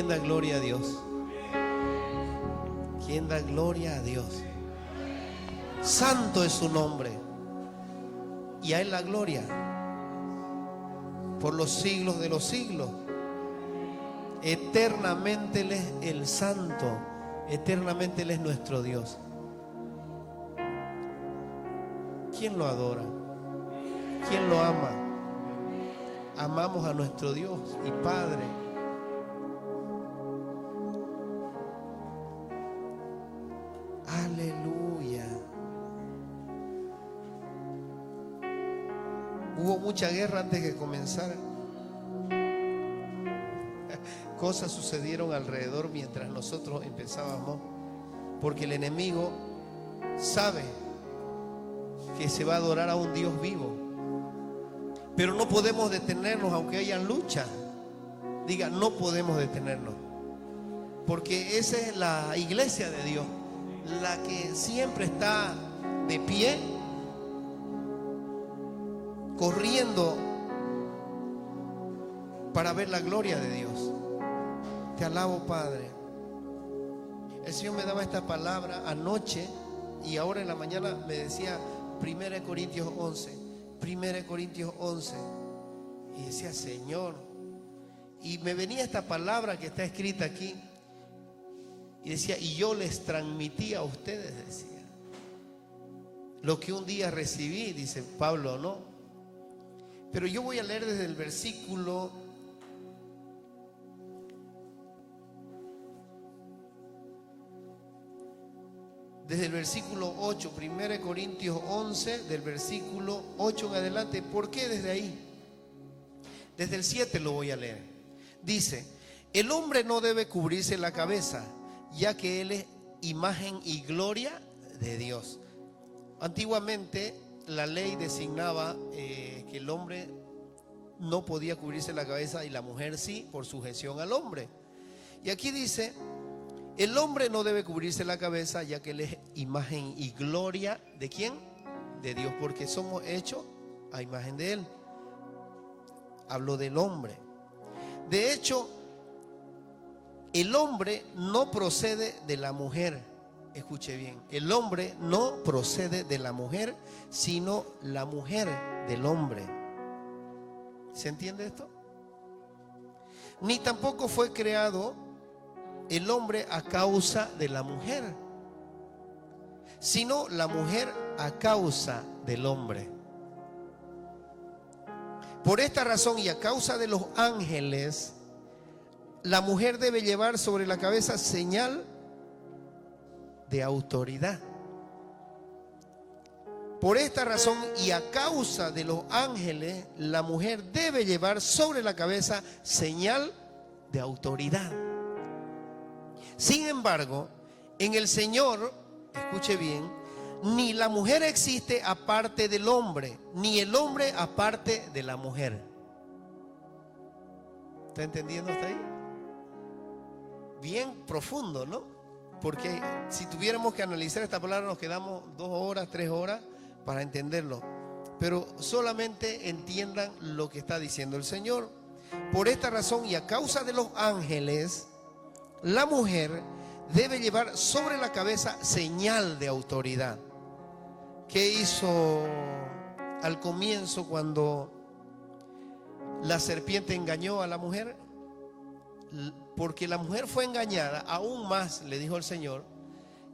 ¿Quién da gloria a Dios? ¿Quién da gloria a Dios? Santo es su nombre, y a Él la gloria por los siglos de los siglos. Eternamente Él es el santo, eternamente Él es nuestro Dios. ¿Quién lo adora? ¿Quién lo ama? Amamos a nuestro Dios y Padre. Aleluya. Hubo mucha guerra antes de comenzar. Cosas sucedieron alrededor mientras nosotros empezábamos, porque el enemigo sabe que se va a adorar a un Dios vivo, pero no podemos detenernos aunque haya lucha. Diga, no podemos detenernos, porque esa es la iglesia de Dios, la que siempre está de pie, corriendo para ver la gloria de Dios. Te alabo, Padre. El Señor me daba esta palabra anoche y ahora en la mañana me decía 1 Corintios 11, 1 Corintios 11, y decía, Señor, y me venía esta palabra que está escrita aquí y decía, y yo les transmití a ustedes, decía, lo que un día recibí, dice Pablo, ¿no? Pero yo voy a leer desde el versículo desde el versículo 8, 1 Corintios 11, del versículo 8 en adelante. ¿Por qué desde ahí? Desde el 7 lo voy a leer. Dice, el hombre no debe cubrirse la cabeza, ya que él es imagen y gloria de Dios. Antiguamente la ley designaba que el hombre no podía cubrirse la cabeza y la mujer sí, por sujeción al hombre. Y aquí dice, el hombre no debe cubrirse la cabeza, ya que él es imagen y gloria ¿de quién? De Dios, porque somos hechos a imagen de Él. Hablo del hombre. De hecho, el hombre no procede de la mujer. Escuche bien, el hombre no procede de la mujer, sino la mujer del hombre. ¿Se entiende esto? Ni tampoco fue creado el hombre a causa de la mujer, sino la mujer a causa del hombre. Por esta razón y a causa de los ángeles, la mujer debe llevar sobre la cabeza señal de autoridad. Por esta razón y a causa de los ángeles, la mujer debe llevar sobre la cabeza señal de autoridad. Sin embargo, en el Señor, escuche bien, ni la mujer existe aparte del hombre, ni el hombre aparte de la mujer. ¿Está entendiendo hasta ahí? Bien profundo, ¿no? Porque si tuviéramos que analizar esta palabra nos quedamos 2 horas, 3 horas para entenderlo. Pero solamente entiendan lo que está diciendo el Señor. Por esta razón y a causa de los ángeles, la mujer debe llevar sobre la cabeza señal de autoridad. ¿Qué hizo al comienzo cuando la serpiente engañó a la mujer? Porque la mujer fue engañada, aún más le dijo el Señor,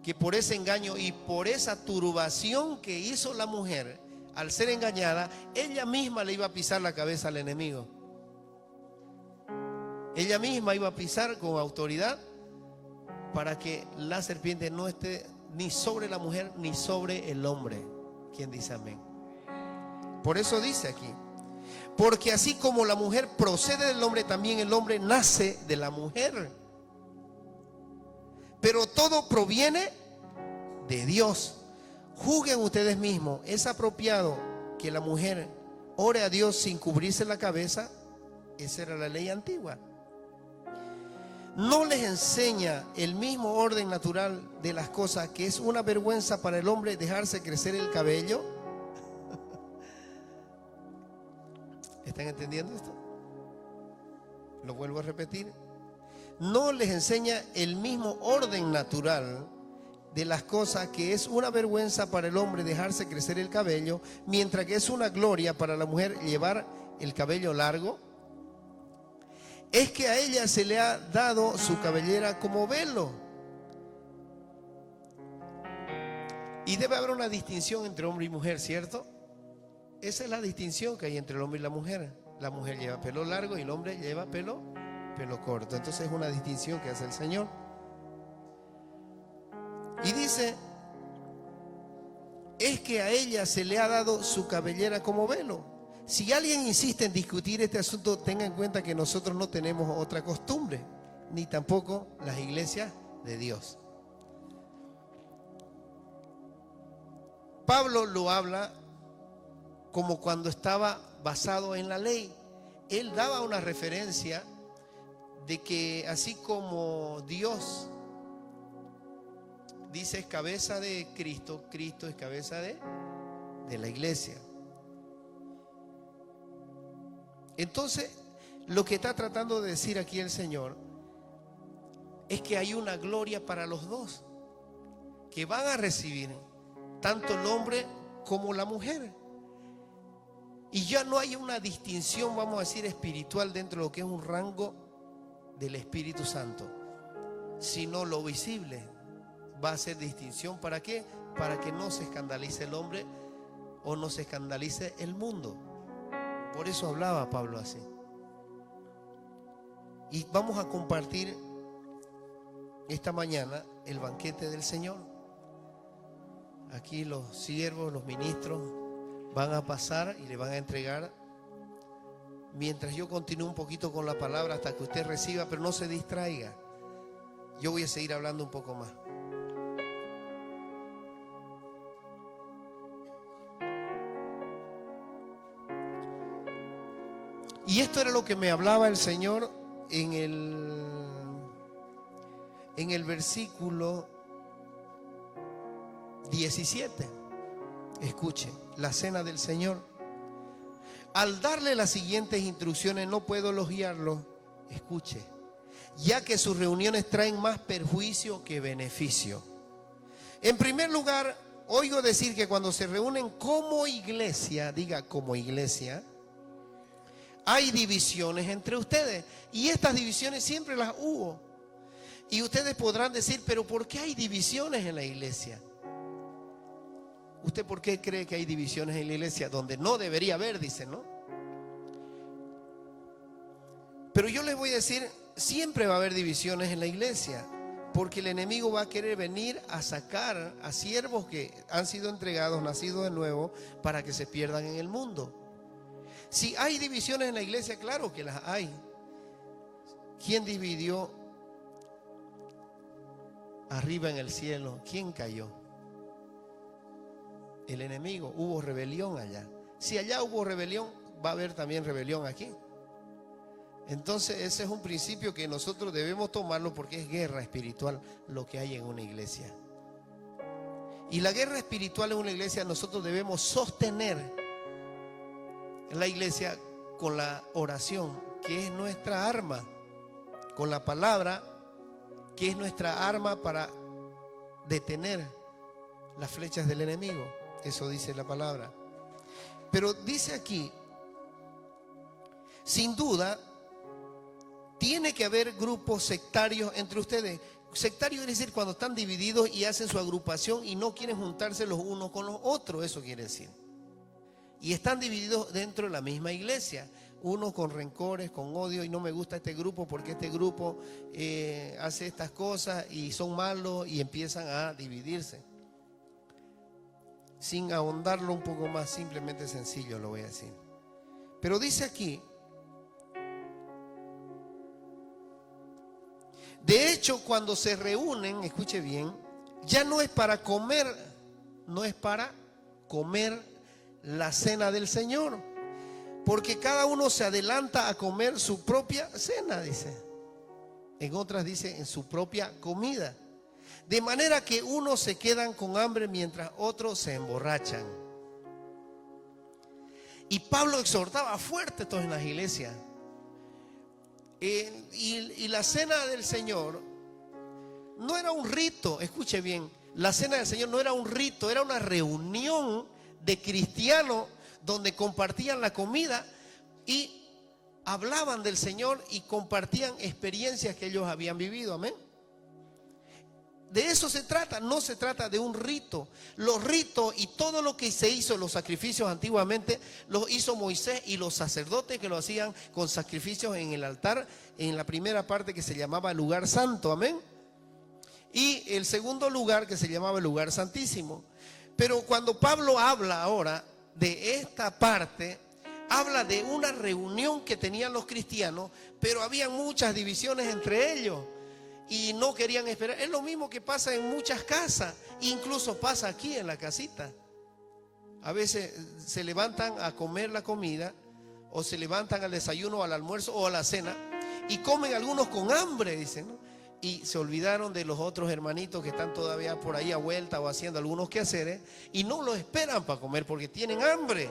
que por ese engaño y por esa turbación que hizo la mujer al ser engañada, ella misma le iba a pisar la cabeza al enemigo. Ella misma iba a pisar con autoridad para que la serpiente no esté ni sobre la mujer ni sobre el hombre. ¿Quién dice amén? Por eso dice aquí, porque así como la mujer procede del hombre, también el hombre nace de la mujer. Pero todo proviene de Dios. Juzguen ustedes mismos, ¿es apropiado que la mujer ore a Dios sin cubrirse la cabeza? Esa era la ley antigua. ¿No les enseña el mismo orden natural de las cosas que es una vergüenza para el hombre dejarse crecer el cabello? ¿Están entendiendo esto? Lo vuelvo a repetir. no les enseña el mismo orden natural de las cosas, que es una vergüenza para el hombre dejarse crecer el cabello, mientras que es una gloria para la mujer llevar el cabello largo? Es que a ella se le ha dado su cabellera como velo. Y debe haber una distinción entre hombre y mujer, ¿cierto? Esa es la distinción que hay entre el hombre y la mujer. La mujer lleva pelo largo y el hombre lleva pelo corto. Entonces es una distinción que hace el Señor. Y dice, es que a ella se le ha dado su cabellera como velo. Si alguien insiste en discutir este asunto, tenga en cuenta que nosotros no tenemos otra costumbre, ni tampoco las iglesias de Dios. Pablo lo habla como cuando estaba basado en la ley. Él daba una referencia de que así como Dios dice es cabeza de Cristo, Cristo es cabeza de la iglesia. Entonces, lo que está tratando de decir aquí el Señor es que hay una gloria para los dos, que van a recibir tanto el hombre como la mujer. Y ya no hay una distinción, vamos a decir, espiritual dentro de lo que es un rango del Espíritu Santo, sino lo visible va a ser distinción. ¿Para qué? Para que no se escandalice el hombre o no se escandalice el mundo. Por eso hablaba Pablo así. Y vamos a compartir esta mañana el banquete del Señor. Aquí los siervos, los ministros van a pasar y le van a entregar, mientras yo continúo un poquito con la palabra hasta que usted reciba, pero no se distraiga. Yo voy a seguir hablando un poco más. Y esto era lo que me hablaba el Señor en el versículo 17. Escuche, la cena del Señor. Al darle las siguientes instrucciones, no puedo elogiarlo. Escuche, ya que sus reuniones traen más perjuicio que beneficio. En primer lugar, oigo decir que cuando se reúnen como iglesia, diga como iglesia, hay divisiones entre ustedes. Y estas divisiones siempre las hubo. Y ustedes podrán decir, pero ¿por qué hay divisiones en la iglesia? ¿Usted por qué cree que hay divisiones en la iglesia? Donde no debería haber, dice, ¿no? Pero yo les voy a decir, siempre va a haber divisiones en la iglesia, porque el enemigo va a querer venir a sacar a siervos que han sido entregados, nacidos de nuevo, para que se pierdan en el mundo. Si hay divisiones en la iglesia, claro que las hay. ¿Quién dividió arriba en el cielo? ¿Quién cayó? El enemigo. Hubo rebelión allá. Si allá hubo rebelión, va a haber también rebelión aquí. Entonces ese es un principio que nosotros debemos tomarlo, porque es guerra espiritual lo que hay en una iglesia. Y la guerra espiritual en una iglesia nosotros debemos sostener la iglesia con la oración, que es nuestra arma, con la palabra, que es nuestra arma para detener las flechas del enemigo. Eso dice la palabra. Pero dice aquí, sin duda, tiene que haber grupos sectarios entre ustedes. Sectario quiere decir cuando están divididos y hacen su agrupación y no quieren juntarse los unos con los otros, eso quiere decir. Y están divididos dentro de la misma iglesia, unos con rencores, con odio, y no me gusta este grupo porque este grupo hace estas cosas y son malos, y empiezan a dividirse. Sin ahondarlo un poco más, simplemente sencillo lo voy a decir. Pero dice aquí, de hecho, cuando se reúnen, escuche bien, ya no es para comer, no es para comer la cena del Señor, porque cada uno se adelanta a comer su propia cena, dice. En otras dice en su propia comida, de manera que unos se quedan con hambre mientras otros se emborrachan. Y Pablo exhortaba fuerte esto en las iglesias. Y la cena del Señor no era un rito, escuche bien, la cena del Señor no era un rito, era una reunión de cristianos donde compartían la comida y hablaban del Señor y compartían experiencias que ellos habían vivido, amén. De eso se trata, no se trata de un rito. Los ritos y todo lo que se hizo, los sacrificios antiguamente, los hizo Moisés y los sacerdotes que lo hacían con sacrificios en el altar, en la primera parte que se llamaba el lugar santo, amén. Y el segundo lugar que se llamaba el lugar santísimo. Pero cuando Pablo habla ahora de esta parte, habla de una reunión que tenían los cristianos, pero había muchas divisiones entre ellos. Y no querían esperar. Es lo mismo que pasa en muchas casas. Incluso pasa aquí en la casita. A veces se levantan a comer la comida, o se levantan al desayuno, al almuerzo o a la cena, y comen algunos con hambre, dicen, ¿no? Y se olvidaron de los otros hermanitos que están todavía por ahí a vuelta o haciendo algunos quehaceres, y no lo esperan para comer porque tienen hambre.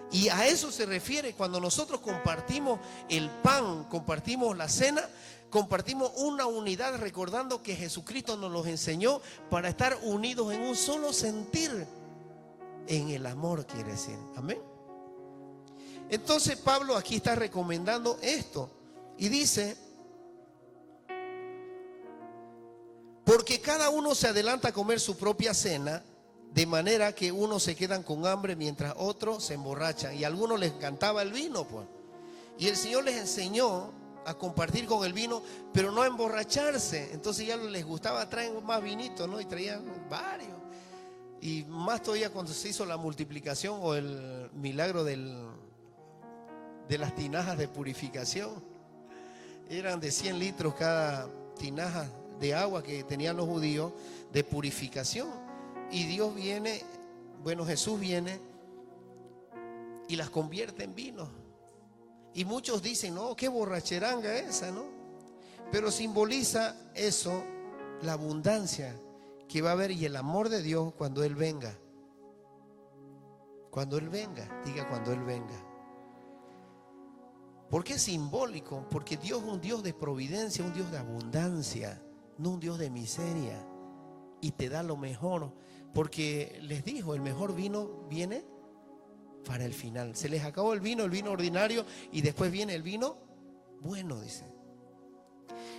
Y a eso se refiere cuando nosotros compartimos el pan, compartimos la cena, compartimos una unidad recordando que Jesucristo nos los enseñó para estar unidos en un solo sentir, en el amor, quiere decir, amén. Entonces Pablo aquí está recomendando esto y dice: porque cada uno se adelanta a comer su propia cena, de manera que unos se quedan con hambre mientras otros se emborrachan. Y a algunos les encantaba el vino, pues. Y el Señor les enseñó a compartir con el vino, pero no a emborracharse. Entonces ya les gustaba traer más vinito, ¿no? Y traían varios. Y más todavía cuando se hizo la multiplicación o el milagro de las tinajas de purificación. Eran de 100 litros cada tinaja de agua que tenían los judíos de purificación. Y Dios viene, bueno, Jesús viene y las convierte en vino. Y muchos dicen, no, qué borracheranga esa, ¿no? Pero simboliza eso, la abundancia que va a haber y el amor de Dios cuando Él venga. Cuando Él venga, diga cuando Él venga. ¿Por qué es simbólico? Porque Dios es un Dios de providencia, un Dios de abundancia, no un Dios de miseria. Y te da lo mejor, porque les dijo, el mejor vino viene para el final. Se les acabó el vino ordinario, y después viene el vino bueno, dice.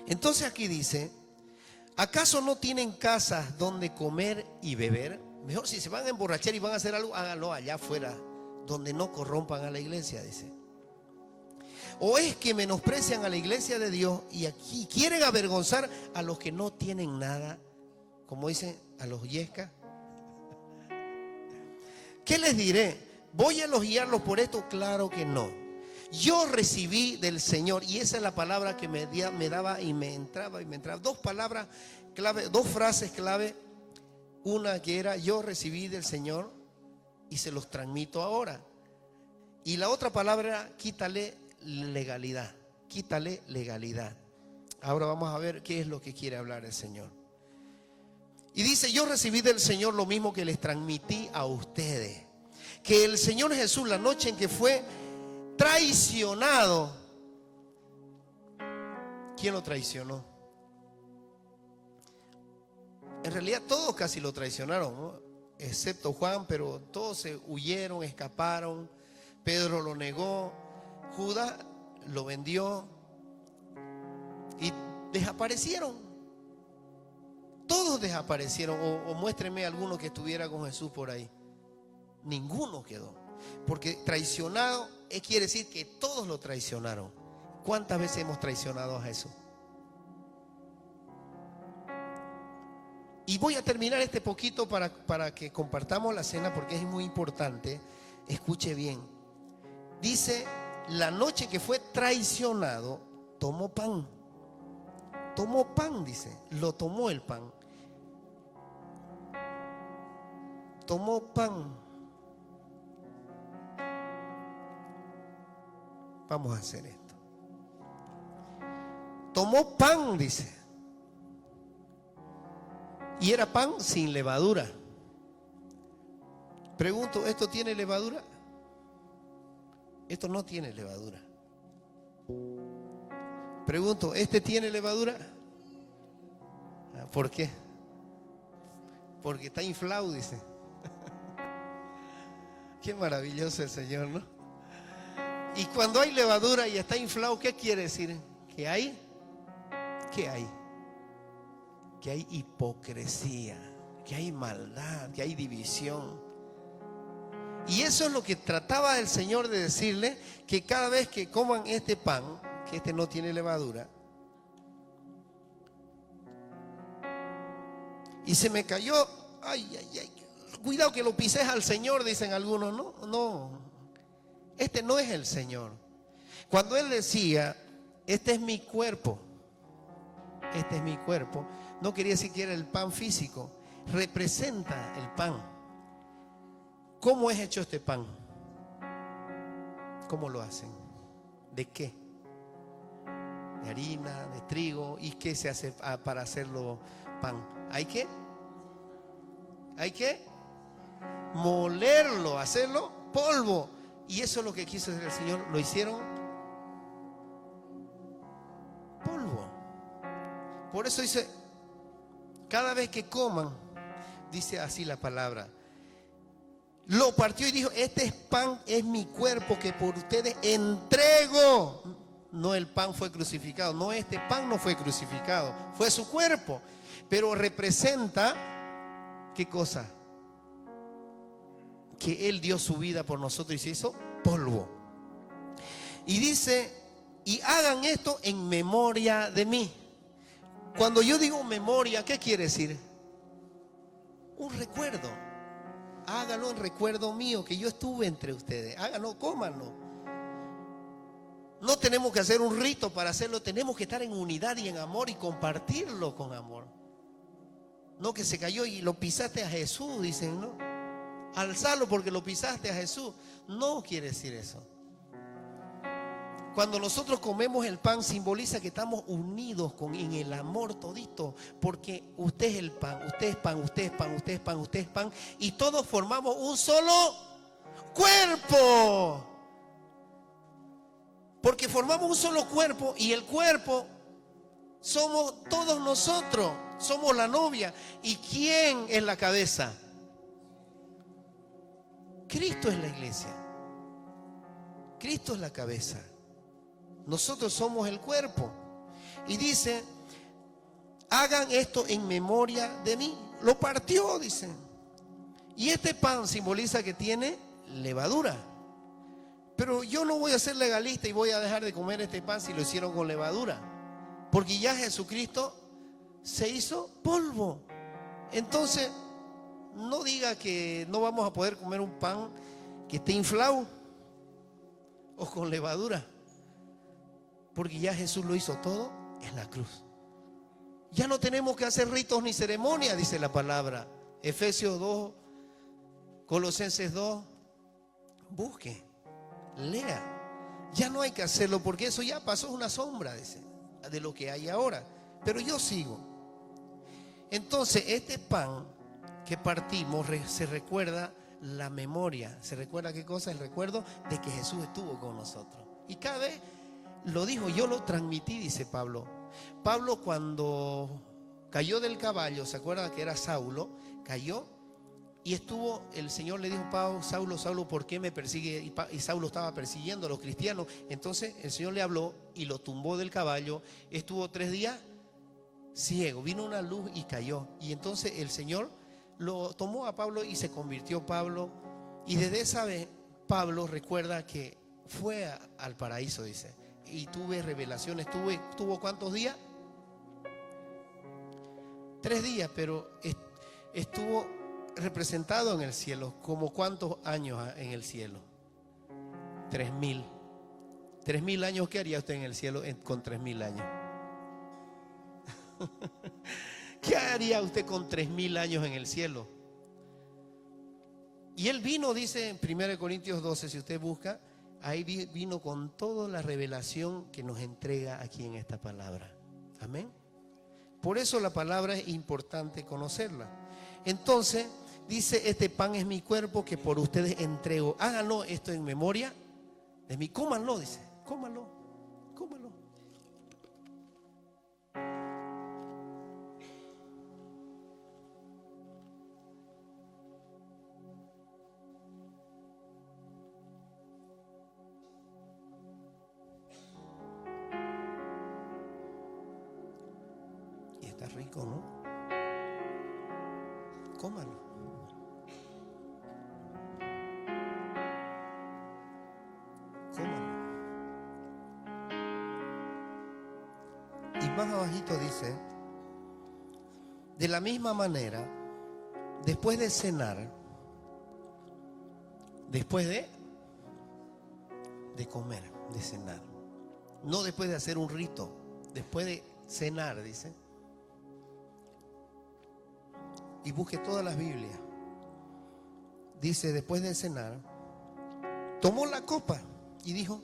Entonces aquí dice: ¿acaso no tienen casas donde comer y beber? Mejor, si se van a emborrachar y van a hacer algo, háganlo allá afuera, donde no corrompan a la iglesia, dice. ¿O es que menosprecian a la iglesia de Dios y aquí quieren avergonzar a los que no tienen nada? Como dicen, a los yescas. ¿Qué les diré? ¿Voy a elogiarlos por esto? Claro que no. Yo recibí del Señor, y esa es la palabra que me daba y me entraba y me entraba. Dos palabras clave, dos frases clave. Una que era: yo recibí del Señor y se los transmito ahora. Y la otra palabra era: quítale legalidad. Quítale legalidad. Ahora vamos a ver qué es lo que quiere hablar el Señor. Y dice: yo recibí del Señor lo mismo que les transmití a ustedes, que el Señor Jesús, la noche en que fue traicionado. ¿Quién lo traicionó? En realidad todos casi lo traicionaron, ¿no? Excepto Juan, pero todos se huyeron, escaparon. Pedro lo negó, Judas lo vendió y desaparecieron. Todos desaparecieron. O muéstreme alguno que estuviera con Jesús por ahí. Ninguno quedó. Porque traicionado quiere decir que todos lo traicionaron. ¿Cuántas veces hemos traicionado a Jesús? Y voy a terminar este poquito para que compartamos la cena, porque es muy importante. Escuche bien. Dice: la noche que fue traicionado, tomó pan. Tomó pan, dice. Lo tomó el pan. Tomó pan. Vamos a hacer esto. Tomó pan, dice. Y era pan sin levadura. Pregunto, ¿esto tiene levadura? Esto no tiene levadura. Pregunto, ¿este tiene levadura? ¿Por qué? Porque está inflado, dice. Qué maravilloso el Señor, ¿no? Y cuando hay levadura y está inflado, ¿qué quiere decir? ¿Qué hay? ¿Qué hay? Que hay hipocresía, que hay maldad, que hay división. Y eso es lo que trataba el Señor de decirle, que cada vez que coman este pan, que este no tiene levadura, y se me cayó, ay, ay, ay, cuidado que lo pises al Señor, dicen algunos. No, no, este no es el Señor. Cuando Él decía, este es mi cuerpo, este es mi cuerpo, no quería decir que era el pan físico, representa el pan. ¿Cómo es hecho este pan? ¿Cómo lo hacen? ¿De qué? De harina, de trigo. ¿Y qué se hace para hacerlo pan? ¿Hay qué? Hay que molerlo, hacerlo polvo. Y eso es lo que quiso hacer el Señor. Lo hicieron polvo. Por eso dice, cada vez que coman, dice así la palabra, lo partió y dijo, este pan es mi cuerpo que por ustedes entrego. No, el pan fue crucificado. No, este pan no fue crucificado, fue su cuerpo. Pero representa, ¿qué cosa? Que Él dio su vida por nosotros y se hizo polvo. Y dice, y hagan esto en memoria de mí. Cuando yo digo memoria, ¿qué quiere decir? Un recuerdo. Háganlo en recuerdo mío, que yo estuve entre ustedes. Háganlo, cómanlo. No tenemos que hacer un rito para hacerlo. Tenemos que estar en unidad y en amor y compartirlo con amor. No que se cayó y lo pisaste a Jesús, dicen, ¿no? Alzalo porque lo pisaste a Jesús. No quiere decir eso. Cuando nosotros comemos el pan, simboliza que estamos unidos en el amor todito, porque usted es el pan, usted es pan, usted es pan, usted es pan, usted es pan, y todos formamos un solo cuerpo. Porque formamos un solo cuerpo, y el cuerpo somos todos nosotros, somos la novia. ¿Y quién es la cabeza? Cristo es la iglesia. Cristo es la cabeza. Nosotros somos el cuerpo. Y dice, hagan esto en memoria de mí. Lo partió, dice. Y este pan simboliza que tiene levadura. Pero yo no voy a ser legalista y voy a dejar de comer este pan si lo hicieron con levadura. Porque ya Jesucristo se hizo polvo. Entonces, no diga que no vamos a poder comer un pan que esté inflado o con levadura. Porque ya Jesús lo hizo todo en la cruz. Ya no tenemos que hacer ritos ni ceremonias, dice la palabra. Efesios 2, Colosenses 2. Busque, lea. Ya no hay que hacerlo porque eso ya pasó, es una sombra, dice, de lo que hay ahora. Pero yo sigo. Entonces, este pan que partimos se recuerda la memoria. ¿Se recuerda qué cosa? El recuerdo de que Jesús estuvo con nosotros. Y cada vez lo dijo, yo lo transmití, dice Pablo. Pablo cuando cayó del caballo, ¿se acuerda que era Saulo? Cayó y estuvo, el Señor le dijo, Pablo, Saulo, Saulo, ¿por qué me persigue? Y Saulo estaba persiguiendo a los cristianos. Entonces el Señor le habló y lo tumbó del caballo. Estuvo 3 días ciego, vino una luz y cayó. Y entonces el Señor lo tomó a Pablo y se convirtió Pablo. Y desde esa vez Pablo recuerda que fue al paraíso, dice. Y tuve revelaciones. ¿Tuvo cuántos días? 3 días, pero estuvo representado en el cielo. ¿Como cuántos años en el cielo? 3000. 3000 años. ¿Qué haría usted en el cielo con 3000 años? ¿Qué haría usted con 3000 años en el cielo? Y él vino, dice en 1 Corintios 12, si usted busca, ahí vino con toda la revelación que nos entrega aquí en esta palabra. Amén. Por eso la palabra es importante conocerla. Entonces dice, este pan es mi cuerpo que por ustedes entrego. Háganlo esto en memoria de mí. Cómanlo, dice. Cómanlo, cómanlo. rico, ¿no? Cómalo. Cómalo. Y más abajito dice, de la misma manera, después de cenar, después de comer, de cenar, no después de hacer un rito, después de cenar, dice. Y busque todas las Biblias. Dice, después de cenar, tomó la copa y dijo,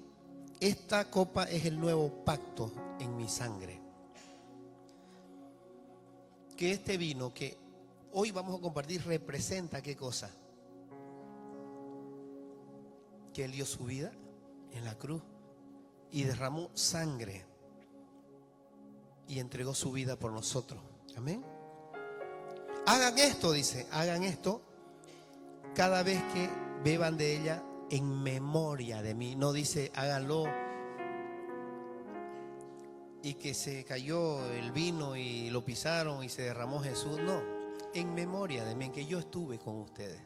esta copa es el nuevo pacto en mi sangre. Que este vino que hoy vamos a compartir representa ¿qué cosa? Que Él dio su vida en la cruz y derramó sangre y entregó su vida por nosotros. Amén. Hagan esto, dice, hagan esto cada vez que beban de ella en memoria de mí. No dice háganlo y que se cayó el vino y lo pisaron y se derramó Jesús. No, en memoria de mí, en que yo estuve con ustedes.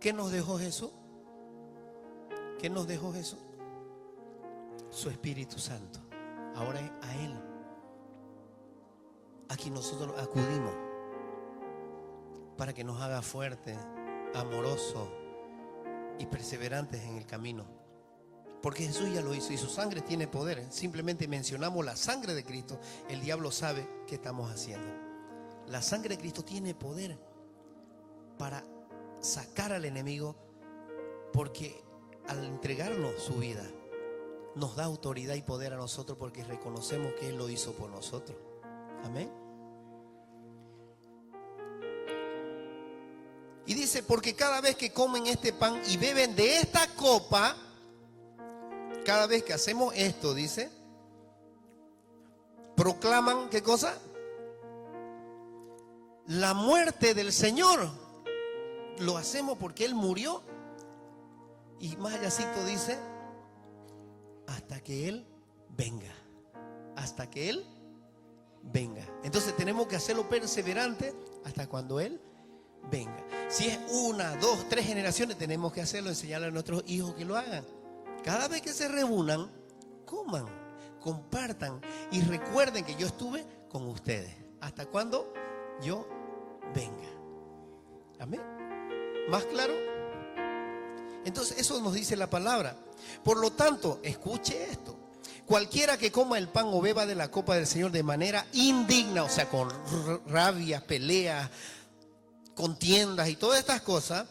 ¿Qué nos dejó Jesús? ¿Qué nos dejó Jesús? Su Espíritu Santo. Ahora es a Él. Aquí nosotros acudimos para que nos haga fuertes, amorosos y perseverantes en el camino. Porque Jesús ya lo hizo y su sangre tiene poder. Simplemente mencionamos la sangre de Cristo. El diablo sabe qué estamos haciendo. La sangre de Cristo tiene poder para sacar al enemigo, porque al entregarnos su vida nos da autoridad y poder a nosotros, porque reconocemos que Él lo hizo por nosotros. Amén. Y dice, porque cada vez que comen este pan y beben de esta copa, cada vez que hacemos esto, dice, proclaman, ¿qué cosa? La muerte del Señor. Lo hacemos porque Él murió. Y más allácito dice, hasta que Él venga. Hasta que Él venga. Entonces tenemos que hacerlo perseverante hasta cuando Él venga. Si es 1, 2, 3 generaciones, tenemos que hacerlo, enseñarle a nuestros hijos que lo hagan. Cada vez que se reúnan, coman, compartan y recuerden que yo estuve con ustedes hasta cuando yo venga. Amén. ¿Más claro? Entonces eso nos dice la palabra. Por lo tanto, escuche esto. Cualquiera que coma el pan o beba de la copa del Señor de manera indigna, o sea, con rabia, peleas, contiendas y todas estas cosas,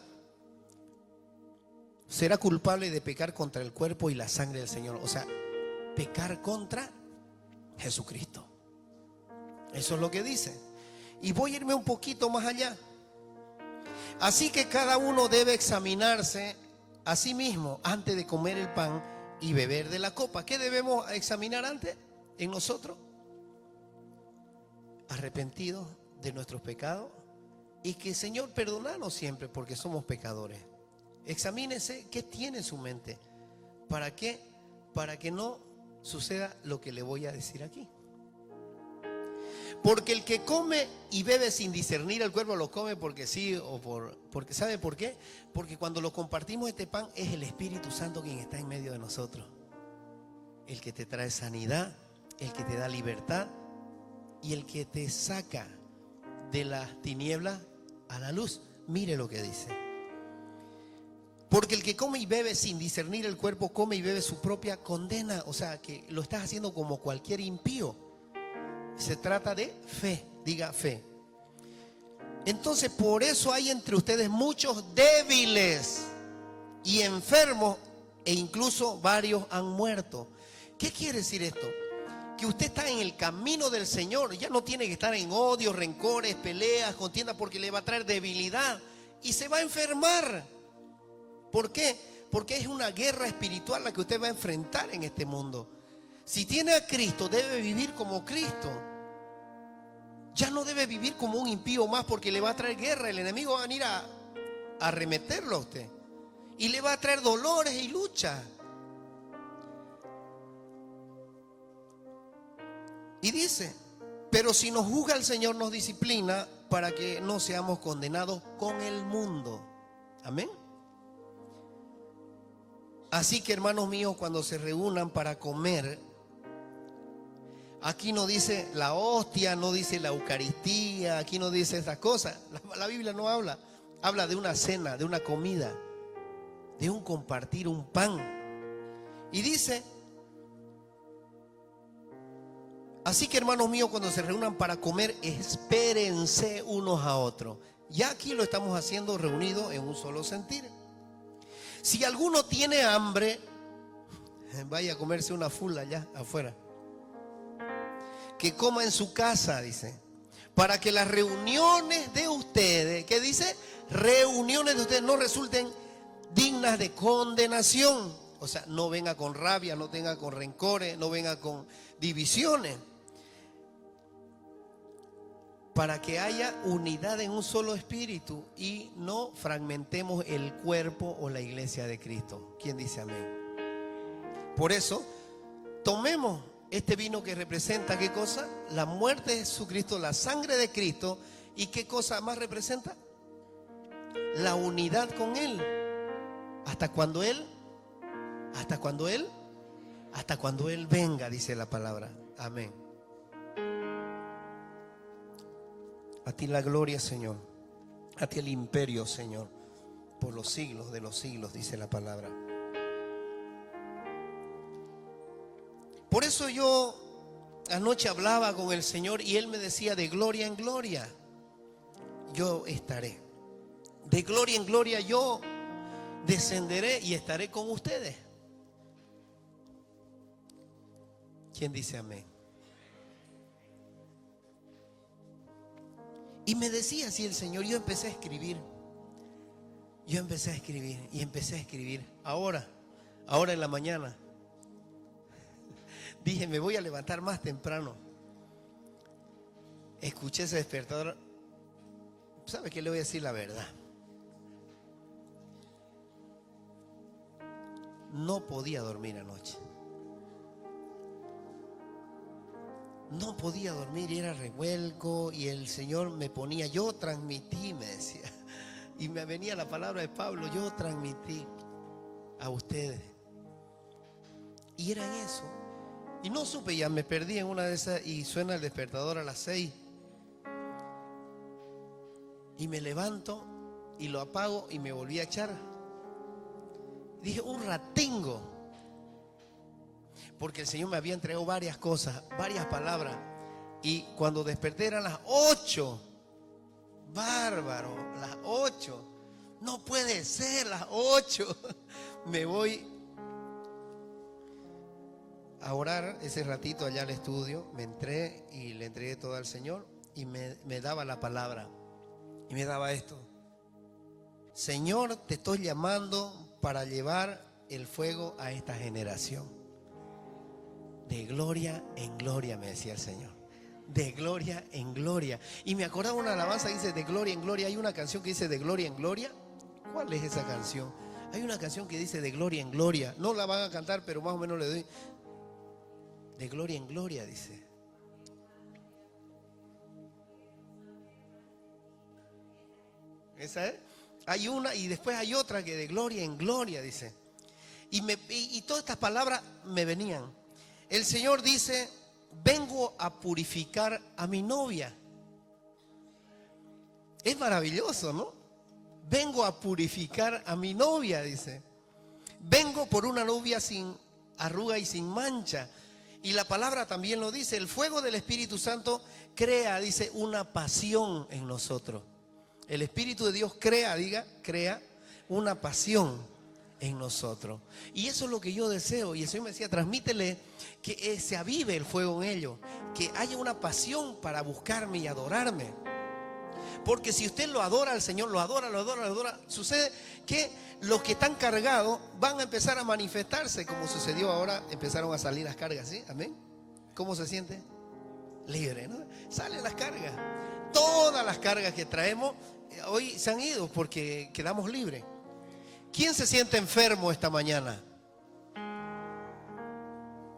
será culpable de pecar contra el cuerpo y la sangre del Señor. O sea, pecar contra Jesucristo. Eso es lo que dice. Y voy a irme un poquito más allá. Así que cada uno debe examinarse a sí mismo antes de comer el pan y beber de la copa. ¿Qué debemos examinar antes en nosotros? Arrepentidos de nuestros pecados y que el Señor perdonanos siempre porque somos pecadores. Examínese qué tiene en su mente. ¿Para qué? Para que no suceda lo que le voy a decir aquí. Porque el que come y bebe sin discernir el cuerpo lo come porque sí o porque ¿sabe por qué? Porque cuando lo compartimos este pan es el Espíritu Santo quien está en medio de nosotros. El que te trae sanidad, el que te da libertad y el que te saca de las tinieblas a la luz. Mire lo que dice. Porque el que come y bebe sin discernir el cuerpo, come y bebe su propia condena. O sea, que lo estás haciendo como cualquier impío. Se trata de fe, diga fe. Entonces, por eso hay entre ustedes muchos débiles y enfermos, e incluso varios han muerto. ¿Qué quiere decir esto? Que usted está en el camino del Señor. Ya no tiene que estar en odio, rencores, peleas, contiendas, porque le va a traer debilidad y se va a enfermar. ¿Por qué? Porque es una guerra espiritual la que usted va a enfrentar en este mundo. Si tiene a Cristo, debe vivir como Cristo. Ya no debe vivir como un impío más, porque le va a traer guerra. El enemigo va a venir a arremeterlo a usted y le va a traer dolores y lucha. Y dice, pero si nos juzga el Señor, nos disciplina para que no seamos condenados con el mundo. Amén. Así que, hermanos míos, cuando se reúnan para comer, aquí no dice la hostia, no dice la Eucaristía, aquí no dice esas cosas. La Biblia no habla. Habla de una cena, de una comida, de un compartir un pan. Y dice, así que, hermanos míos, cuando se reúnan para comer, espérense unos a otros. Ya aquí lo estamos haciendo reunidos en un solo sentir. Si alguno tiene hambre, vaya a comerse una full allá afuera. Que coma en su casa, dice. Para que las reuniones de ustedes, ¿qué dice? Reuniones de ustedes no resulten dignas de condenación. O sea, no venga con rabia, no venga con rencores, no venga con divisiones. Para que haya unidad en un solo espíritu y no fragmentemos el cuerpo o la iglesia de Cristo. ¿Quién dice amén? Por eso, tomemos este vino que representa, ¿qué cosa? La muerte de Jesucristo, la sangre de Cristo. ¿Y qué cosa más representa? La unidad con Él. ¿Hasta cuando Él? ¿Hasta cuando Él? Hasta cuando Él venga, dice la palabra. Amén. A ti la gloria, Señor. A ti el imperio, Señor. Por los siglos de los siglos, dice la palabra. Por eso yo anoche hablaba con el Señor y Él me decía, de gloria en gloria yo estaré. De gloria en gloria yo descenderé y estaré con ustedes. ¿Quién dice amén? Y me decía así el Señor, yo empecé a escribir. Yo empecé a escribir y empecé a escribir. Ahora en la mañana. Dije, me voy a levantar más temprano. Escuché ese despertador. ¿Sabe qué? Le voy a decir la verdad. No podía dormir anoche. No podía dormir y era revuelco y el Señor me ponía, yo transmití, me decía. Y me venía la palabra de Pablo, yo transmití a ustedes. Y era en eso. Y no supe, ya me perdí en una de esas y suena el despertador a las 6. Y me levanto y lo apago y me volví a echar. Dije, un ratingo. Porque el Señor me había entregado varias cosas, varias palabras. Y cuando desperté eran las 8. Bárbaro, las 8. No puede ser, las 8. Me voy a orar ese ratito allá al estudio. Me entré y le entregué todo al Señor. Y me daba la palabra. Y me daba esto. Señor, te estoy llamando para llevar el fuego a esta generación. De gloria en gloria, me decía el Señor. De gloria en gloria. Y me acordaba una alabanza que dice de gloria en gloria. Hay una canción que dice de gloria en gloria. ¿Cuál es esa canción? Hay una canción que dice de gloria en gloria. No la van a cantar, pero más o menos le doy. De gloria en gloria, dice. ¿Esa es? Hay una y después hay otra que de gloria en gloria, dice. Y todas estas palabras me venían. El Señor dice, vengo a purificar a mi novia. Es maravilloso, ¿no? Vengo a purificar a mi novia, dice. Vengo por una novia sin arruga y sin mancha. Y la palabra también lo dice, el fuego del Espíritu Santo crea, dice, una pasión en nosotros. El Espíritu de Dios crea una pasión en nosotros. Y eso es lo que yo deseo. Y el Señor me decía, transmítele que se avive el fuego en ellos, que haya una pasión para buscarme y adorarme. Porque si usted lo adora al Señor, lo adora, sucede que los que están cargados van a empezar a manifestarse, como sucedió ahora, empezaron a salir las cargas, ¿sí? Amén. ¿Cómo se siente? Libre, ¿no? Salen las cargas. Todas las cargas que traemos hoy se han ido porque quedamos libres. ¿Quién se siente enfermo esta mañana?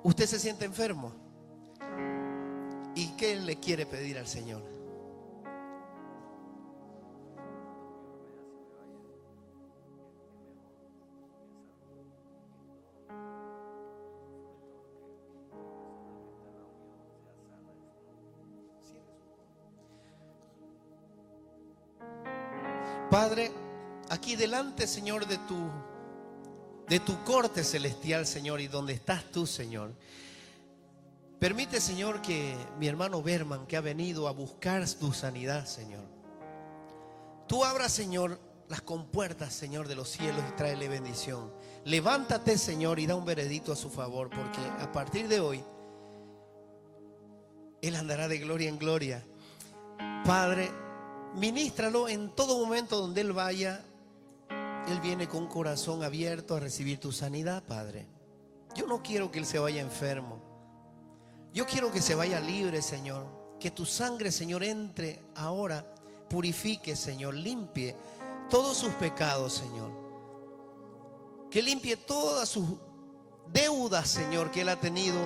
¿Usted se siente enfermo? qué le quiere pedir al Señor? Padre, aquí delante, Señor, de tu corte celestial, Señor, y donde estás tú, Señor, permite, Señor, que mi hermano Berman, que ha venido a buscar tu sanidad, Señor, tú abras, Señor, las compuertas, Señor, de los cielos y tráele bendición. Levántate, Señor, y da un veredicto a su favor, porque a partir de hoy Él andará de gloria en gloria. Padre, ministralo en todo momento donde Él vaya. Él viene con un corazón abierto a recibir tu sanidad, Padre. Yo no quiero que Él se vaya enfermo. Yo quiero que se vaya libre, Señor. Que tu sangre, Señor, entre ahora, purifique, Señor, limpie todos sus pecados, Señor. Que limpie todas sus deudas, Señor, que Él ha tenido.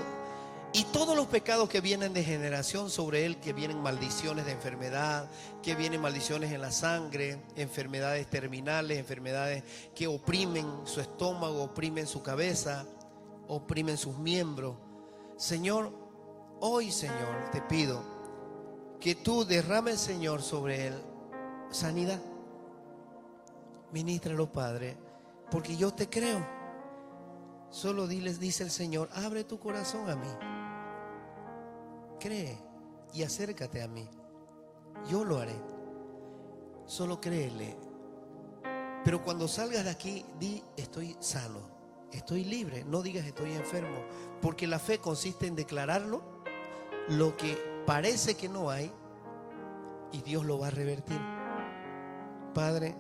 Y todos los pecados que vienen de generación sobre él, que vienen maldiciones de enfermedad, que vienen maldiciones en la sangre, enfermedades terminales, enfermedades que oprimen su estómago, oprimen su cabeza, oprimen sus miembros. Señor, hoy, Señor, te pido que tú derrames, Señor, sobre él sanidad. Ministralo, Padre, porque yo te creo. Solo dice el Señor, abre tu corazón a mí. Cree y acércate a mí. Yo lo haré. Solo créele. Pero cuando salgas de aquí, di: estoy sano, estoy libre. No digas estoy enfermo, porque la fe consiste en declararlo, lo que parece que no hay, y Dios lo va a revertir. Padre,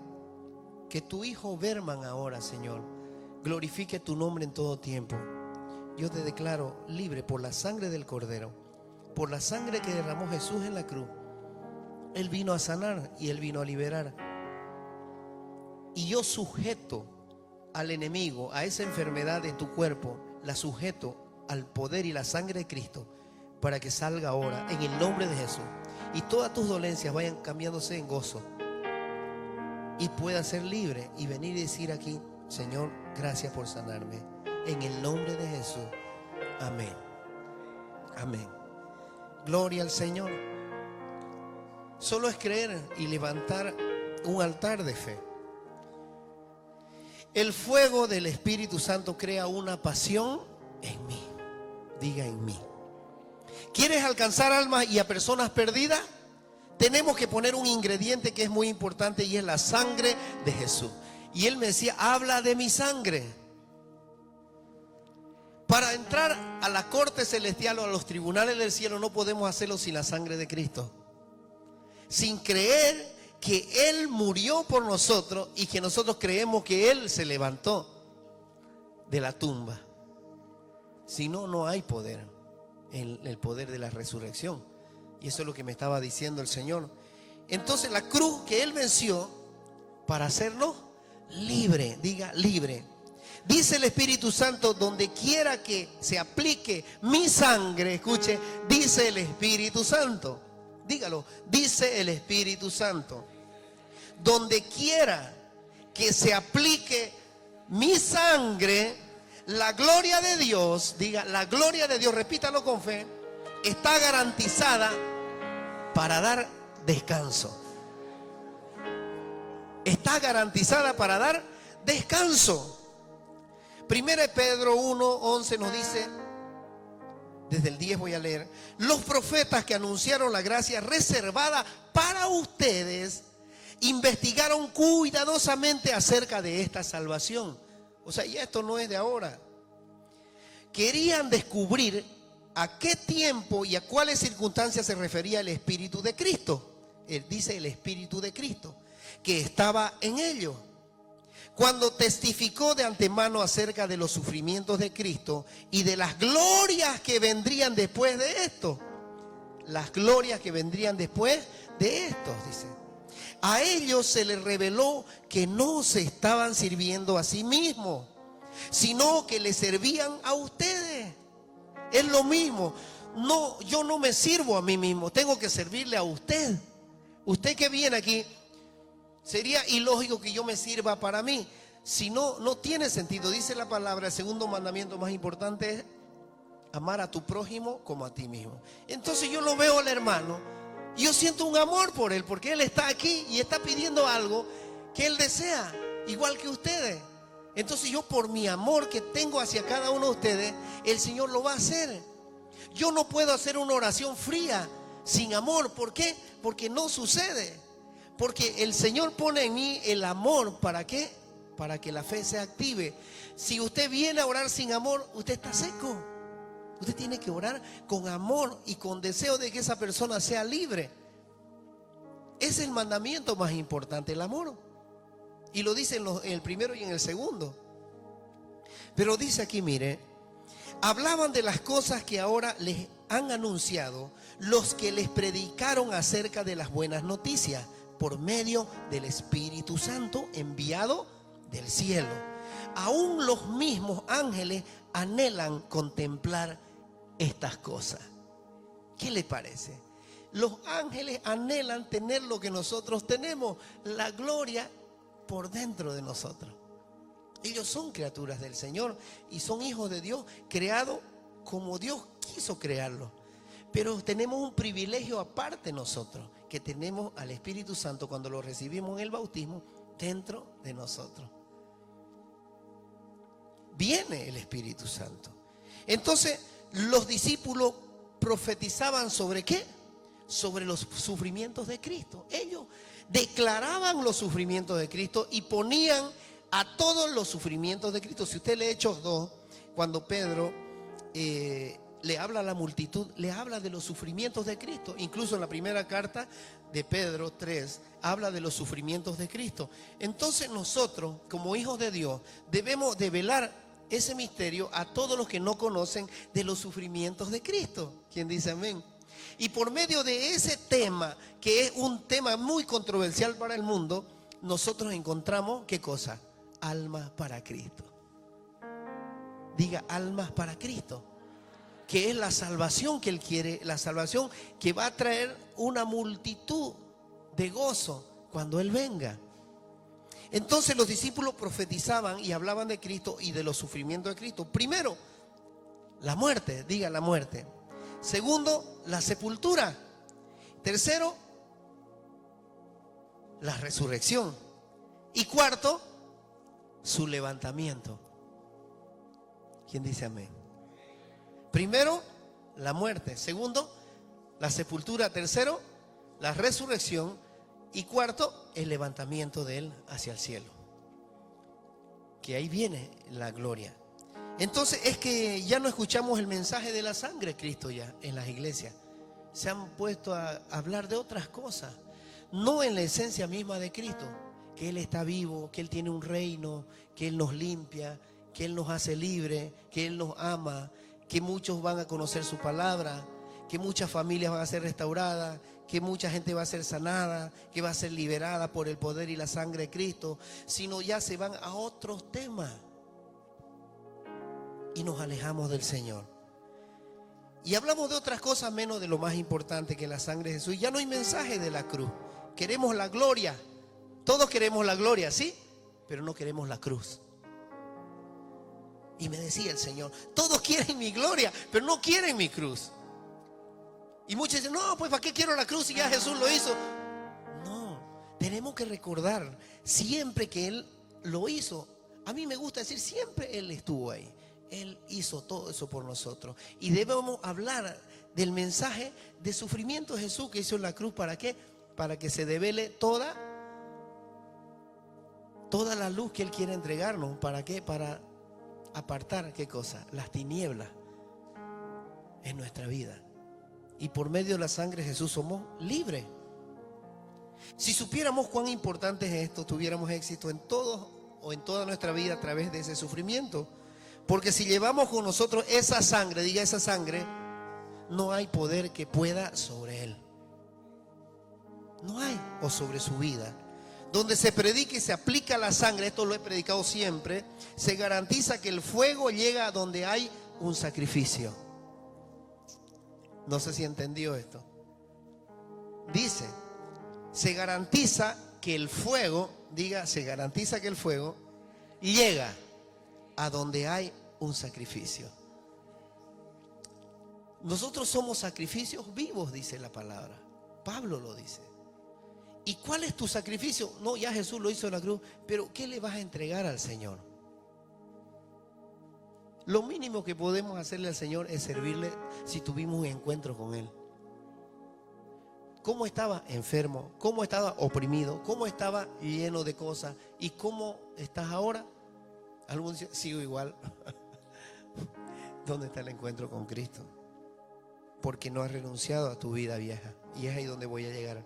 que tu hijo Berman ahora, Señor, glorifique tu nombre en todo tiempo. Yo te declaro libre por la sangre del Cordero, por la sangre que derramó Jesús en la cruz. Él vino a sanar y Él vino a liberar. Y yo sujeto al enemigo, a esa enfermedad de tu cuerpo, la sujeto al poder y la sangre de Cristo, para que salga ahora en el nombre de Jesús. Y todas tus dolencias vayan cambiándose en gozo. Y puedas ser libre y venir y decir aquí: Señor, gracias por sanarme. En el nombre de Jesús. Amén. Amén. Gloria al Señor. Solo es creer y levantar un altar de fe. El fuego del Espíritu Santo crea una pasión en mí. Diga: en mí. ¿Quieres alcanzar almas y a personas perdidas? Tenemos que poner un ingrediente que es muy importante, y es la sangre de Jesús. Y Él me decía: habla de mi sangre. Para entrar a la corte celestial o a los tribunales del cielo no podemos hacerlo sin la sangre de Cristo. Sin creer que Él murió por nosotros y que nosotros creemos que Él se levantó de la tumba. Si no, no hay poder, el poder de la resurrección. Y eso es lo que me estaba diciendo el Señor. Entonces la cruz que Él venció para hacernos libre. Diga: libre. Dice el Espíritu Santo: donde quiera que se aplique mi sangre, escuche, dice el Espíritu Santo. Dígalo: dice el Espíritu Santo. Donde quiera que se aplique mi sangre, la gloria de Dios, diga, la gloria de Dios, repítalo con fe, está garantizada para dar descanso. Está garantizada para dar descanso. 1 Pedro 1:11 nos dice, desde el 10 voy a leer: los profetas que anunciaron la gracia reservada para ustedes investigaron cuidadosamente acerca de esta salvación. O sea, ya esto no es de ahora. Querían descubrir a qué tiempo y a cuáles circunstancias se refería el Espíritu de Cristo. Él dice el Espíritu de Cristo que estaba en ellos, cuando testificó de antemano acerca de los sufrimientos de Cristo y de las glorias que vendrían después de esto. Las glorias que vendrían después de esto, dice. A ellos se les reveló que no se estaban sirviendo a sí mismos, sino que les servían a ustedes. Es lo mismo. no, yo no me sirvo a mí mismo, tengo que servirle a usted. Usted que viene aquí, sería ilógico que yo me sirva para mí. Si no, no tiene sentido. Dice la palabra, el segundo mandamiento más importante es amar a tu prójimo como a ti mismo. Entonces yo lo veo al hermano y yo siento un amor por él, porque él está aquí y está pidiendo algo que él desea, igual que ustedes. Entonces yo, por mi amor que tengo hacia cada uno de ustedes, el Señor lo va a hacer. Yo no puedo hacer una oración fría sin amor. ¿Por qué? Porque no sucede. Porque el Señor pone en mí el amor. ¿Para qué? Para que la fe se active. Si usted viene a orar sin amor, usted está seco. Usted tiene que orar con amor y con deseo de que esa persona sea libre. Es el mandamiento más importante, el amor. Y lo dice en el primero y en el segundo. Pero dice aquí, mire, hablaban de las cosas que ahora les han anunciado los que les predicaron acerca de las buenas noticias por medio del Espíritu Santo enviado del cielo. Aún los mismos ángeles anhelan contemplar estas cosas. ¿Qué les parece? Los ángeles anhelan tener lo que nosotros tenemos, la gloria por dentro de nosotros. Ellos son criaturas del Señor y son hijos de Dios, creados como Dios quiso crearlos. Pero tenemos un privilegio aparte nosotros, que tenemos al Espíritu Santo cuando lo recibimos en el bautismo dentro de nosotros. Viene el Espíritu Santo. Entonces los discípulos profetizaban ¿sobre qué? Sobre los sufrimientos de Cristo. Ellos declaraban los sufrimientos de Cristo y ponían a todos los sufrimientos de Cristo. Si usted lee Hechos 2, cuando Pedro le habla a la multitud, le habla de los sufrimientos de Cristo. Incluso en la primera carta de Pedro 3 habla de los sufrimientos de Cristo. Entonces nosotros, como hijos de Dios, debemos develar ese misterio a todos los que no conocen de los sufrimientos de Cristo. ¿Quién dice amén? Y por medio de ese tema, que es un tema muy controversial para el mundo, nosotros encontramos, ¿qué cosa? Almas para Cristo. Diga, almas para Cristo. Que es la salvación que Él quiere, la salvación que va a traer una multitud de gozo cuando Él venga. Entonces los discípulos profetizaban y hablaban de Cristo y de los sufrimientos de Cristo. Primero, la muerte, diga la muerte. Segundo, la sepultura. Tercero, la resurrección. Y cuarto, su levantamiento. ¿Quién dice amén? Primero, la muerte. Segundo, la sepultura. Tercero, la resurrección. Y cuarto, el levantamiento de Él hacia el cielo. Que ahí viene la gloria. Entonces es que ya no escuchamos el mensaje de la sangre de Cristo ya en las iglesias. Se han puesto a hablar de otras cosas. No en la esencia misma de Cristo. Que Él está vivo, que Él tiene un reino, que Él nos limpia, que Él nos hace libre, que Él nos ama, que muchos van a conocer su palabra, que muchas familias van a ser restauradas, que mucha gente va a ser sanada, que va a ser liberada por el poder y la sangre de Cristo, sino ya se van a otros temas y nos alejamos del Señor. Y hablamos de otras cosas menos de lo más importante, que la sangre de Jesús. Ya no hay mensaje de la cruz. Queremos la gloria. Todos queremos la gloria, ¿sí? Pero no queremos la cruz. Y me decía el Señor, todos quieren mi gloria, pero no quieren mi cruz. Y muchos dicen, no, pues ¿para qué quiero la cruz si ya Jesús lo hizo? No, tenemos que recordar siempre que Él lo hizo. A mí me gusta decir, siempre Él estuvo ahí. Él hizo todo eso por nosotros. Y debemos hablar del mensaje de sufrimiento de Jesús que hizo en la cruz. ¿Para qué? Para que se devele toda la luz que Él quiere entregarnos. ¿Para qué? Para apartar, ¿qué cosa? Las tinieblas en nuestra vida. Y por medio de la sangre de Jesús somos libres. Si supiéramos cuán importante es esto, tuviéramos éxito en todo o en toda nuestra vida a través de ese sufrimiento. Porque si llevamos con nosotros esa sangre, diga esa sangre, no hay poder que pueda sobre Él. No hay, o sobre su vida. Donde se predica y se aplica la sangre, esto lo he predicado siempre, se garantiza que el fuego llega a donde hay un sacrificio. No sé si entendió esto. Dice, se garantiza que el fuego, diga, se garantiza que el fuego llega a donde hay un sacrificio. Nosotros somos sacrificios vivos, dice la palabra. Pablo lo dice. ¿Y cuál es tu sacrificio? No, ya Jesús lo hizo en la cruz, pero ¿qué le vas a entregar al Señor? Lo mínimo que podemos hacerle al Señor es servirle si tuvimos un encuentro con Él. ¿Cómo estaba? Enfermo. ¿Cómo estaba? Oprimido. ¿Cómo estaba? Lleno de cosas. ¿Y cómo estás ahora? Algunos dicen, sigo igual. ¿Dónde está el encuentro con Cristo? Porque no has renunciado a tu vida vieja. Y es ahí donde voy a llegar.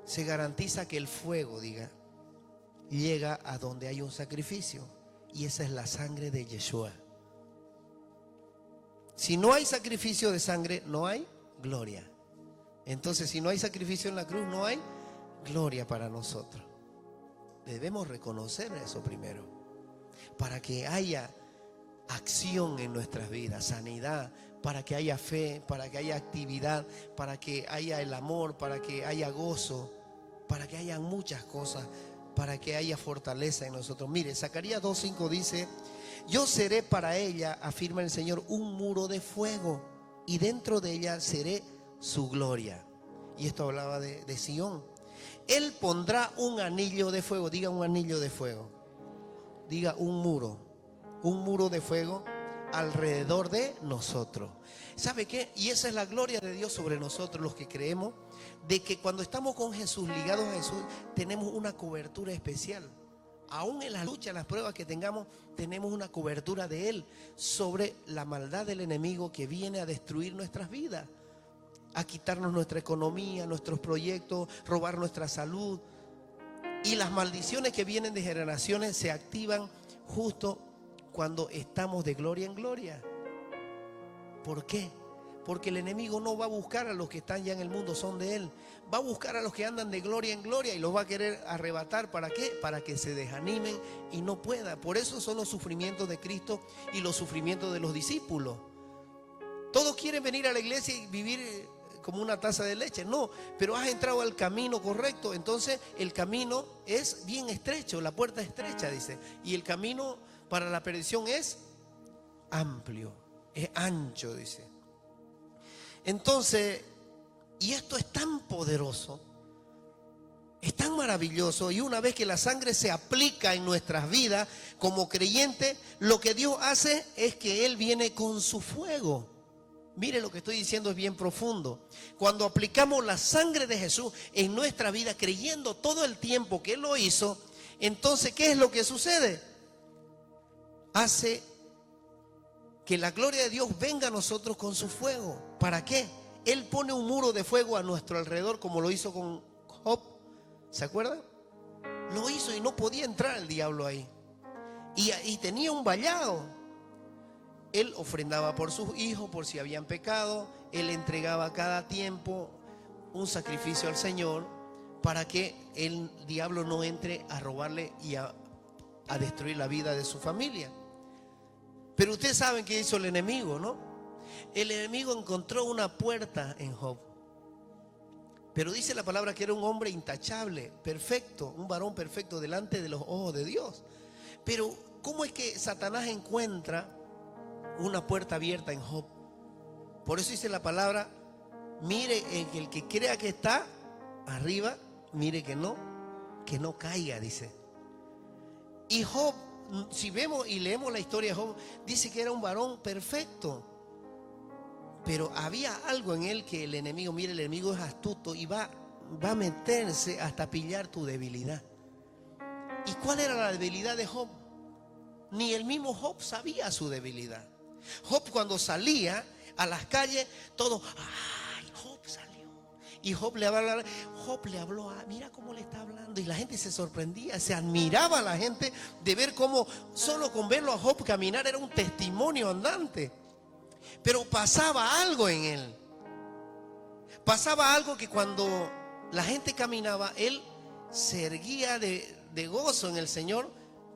Se garantiza que el fuego, diga, llega a donde hay un sacrificio. Y esa es la sangre de Yeshua. Si no hay sacrificio de sangre, no hay gloria. Entonces, si no hay sacrificio en la cruz, no hay gloria para nosotros. Debemos reconocer eso primero, para que haya acción en nuestras vidas, sanidad, para que haya fe, para que haya actividad, para que haya el amor, para que haya gozo, para que haya muchas cosas, para que haya fortaleza en nosotros. Mire, Zacarías 2:5 dice: yo seré para ella, afirma el Señor, un muro de fuego, y dentro de ella seré su gloria. Y esto hablaba de Sión. Él pondrá un anillo de fuego. Diga un anillo de fuego. Diga un muro de fuego alrededor de nosotros. ¿Sabe qué? Y esa es la gloria de Dios sobre nosotros, los que creemos, de que cuando estamos con Jesús, ligados a Jesús, tenemos una cobertura especial. Aún en las luchas, en las pruebas que tengamos, tenemos una cobertura de Él sobre la maldad del enemigo que viene a destruir nuestras vidas, a quitarnos nuestra economía, nuestros proyectos, robar nuestra salud. Y las maldiciones que vienen de generaciones se activan justo cuando estamos de gloria en gloria. ¿Por qué? Porque el enemigo no va a buscar a los que están ya en el mundo, son de Él. Va a buscar a los que andan de gloria en gloria y los va a querer arrebatar. ¿Para qué? Para que se desanimen y no pueda. Por eso son los sufrimientos de Cristo y los sufrimientos de los discípulos. Todos quieren venir a la iglesia y vivir como una taza de leche. No, pero has entrado al camino correcto. Entonces el camino es bien estrecho, la puerta es estrecha, dice. Y el camino para la perdición es amplio, es ancho, dice. Entonces, y esto es tan poderoso, es tan maravilloso, y una vez que la sangre se aplica en nuestras vidas como creyentes, lo que Dios hace es que Él viene con su fuego. Mire, lo que estoy diciendo es bien profundo. Cuando aplicamos la sangre de Jesús en nuestra vida, creyendo todo el tiempo que Él lo hizo, entonces, ¿qué es lo que sucede? Hace que la gloria de Dios venga a nosotros con su fuego. ¿Para qué? Él pone un muro de fuego a nuestro alrededor, como lo hizo con Job. ¿Se acuerdan? Lo hizo y no podía entrar el diablo ahí. Y tenía un vallado. Él ofrendaba por sus hijos, por si habían pecado. Él entregaba cada tiempo un sacrificio al Señor para que el diablo no entre a robarle y a destruir la vida de su familia. Pero ustedes saben qué hizo el enemigo, ¿no? El enemigo encontró una puerta en Job. Pero dice la palabra que era un hombre intachable, perfecto, un varón perfecto delante de los ojos de Dios. Pero ¿cómo es que Satanás encuentra una puerta abierta en Job? Por eso dice la palabra: mire, el que crea que está arriba, mire que no caiga, dice. Y Job, si vemos y leemos la historia de Job, dice que era un varón perfecto. Pero había algo en él que el enemigo, mire, el enemigo es astuto y va a meterse hasta pillar tu debilidad. ¿Y cuál era la debilidad de Job? Ni el mismo Job sabía su debilidad. Job, cuando salía a las calles, todo, ¡ay, Job salió! Y Job le habló, mira cómo le está hablando. Y la gente se sorprendía, se admiraba a la gente de ver cómo solo con verlo a Job caminar era un testimonio andante. Pero pasaba algo en él. Pasaba algo que cuando la gente caminaba, él se erguía de gozo en el Señor,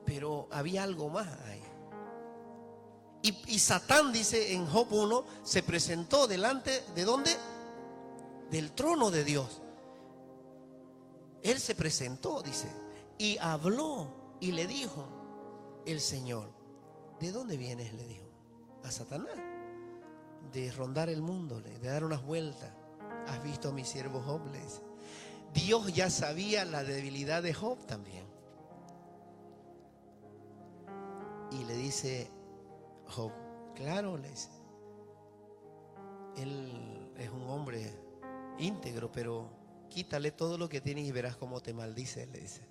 pero había algo más ahí. Y Satán, dice en Job 1, se presentó delante, ¿de dónde? Del trono de Dios. Él se presentó, dice, y habló y le dijo el Señor, ¿de dónde vienes? Le dijo a Satanás. De rondar el mundo, de dar unas vueltas. ¿Has visto a mi siervo Job? Le dice. Dios ya sabía la debilidad de Job también. Y le dice Job, claro, le dice, él es un hombre íntegro, pero quítale todo lo que tienes y verás cómo te maldice, le dice.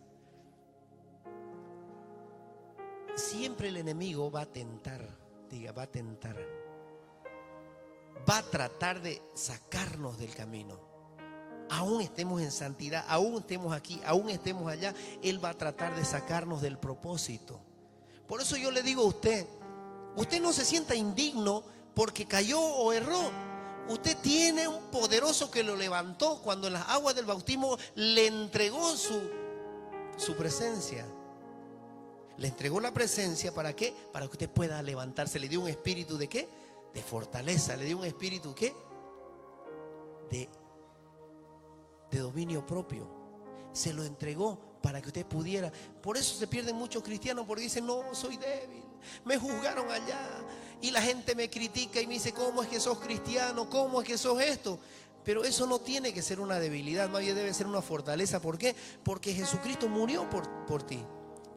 Siempre el enemigo va a tentar, diga, va a tentar. Va a tratar de sacarnos del camino. Aún estemos en santidad, aún estemos aquí, aún estemos allá, Él va a tratar de sacarnos del propósito. Por eso yo le digo a usted, usted no se sienta indigno porque cayó o erró. Usted tiene un poderoso que lo levantó cuando en las aguas del bautismo le entregó su presencia. Le entregó la presencia, ¿para qué? Para que usted pueda levantarse. Le dio un espíritu ¿de qué? De fortaleza. Le dio un espíritu ¿qué? De dominio propio. Se lo entregó para que usted pudiera. Por eso se pierden muchos cristianos, porque dicen, no, soy débil, me juzgaron allá y la gente me critica y me dice, ¿cómo es que sos cristiano? ¿Cómo es que sos esto? Pero eso no tiene que ser una debilidad, más bien debe ser una fortaleza. ¿Por qué? Porque Jesucristo murió por ti,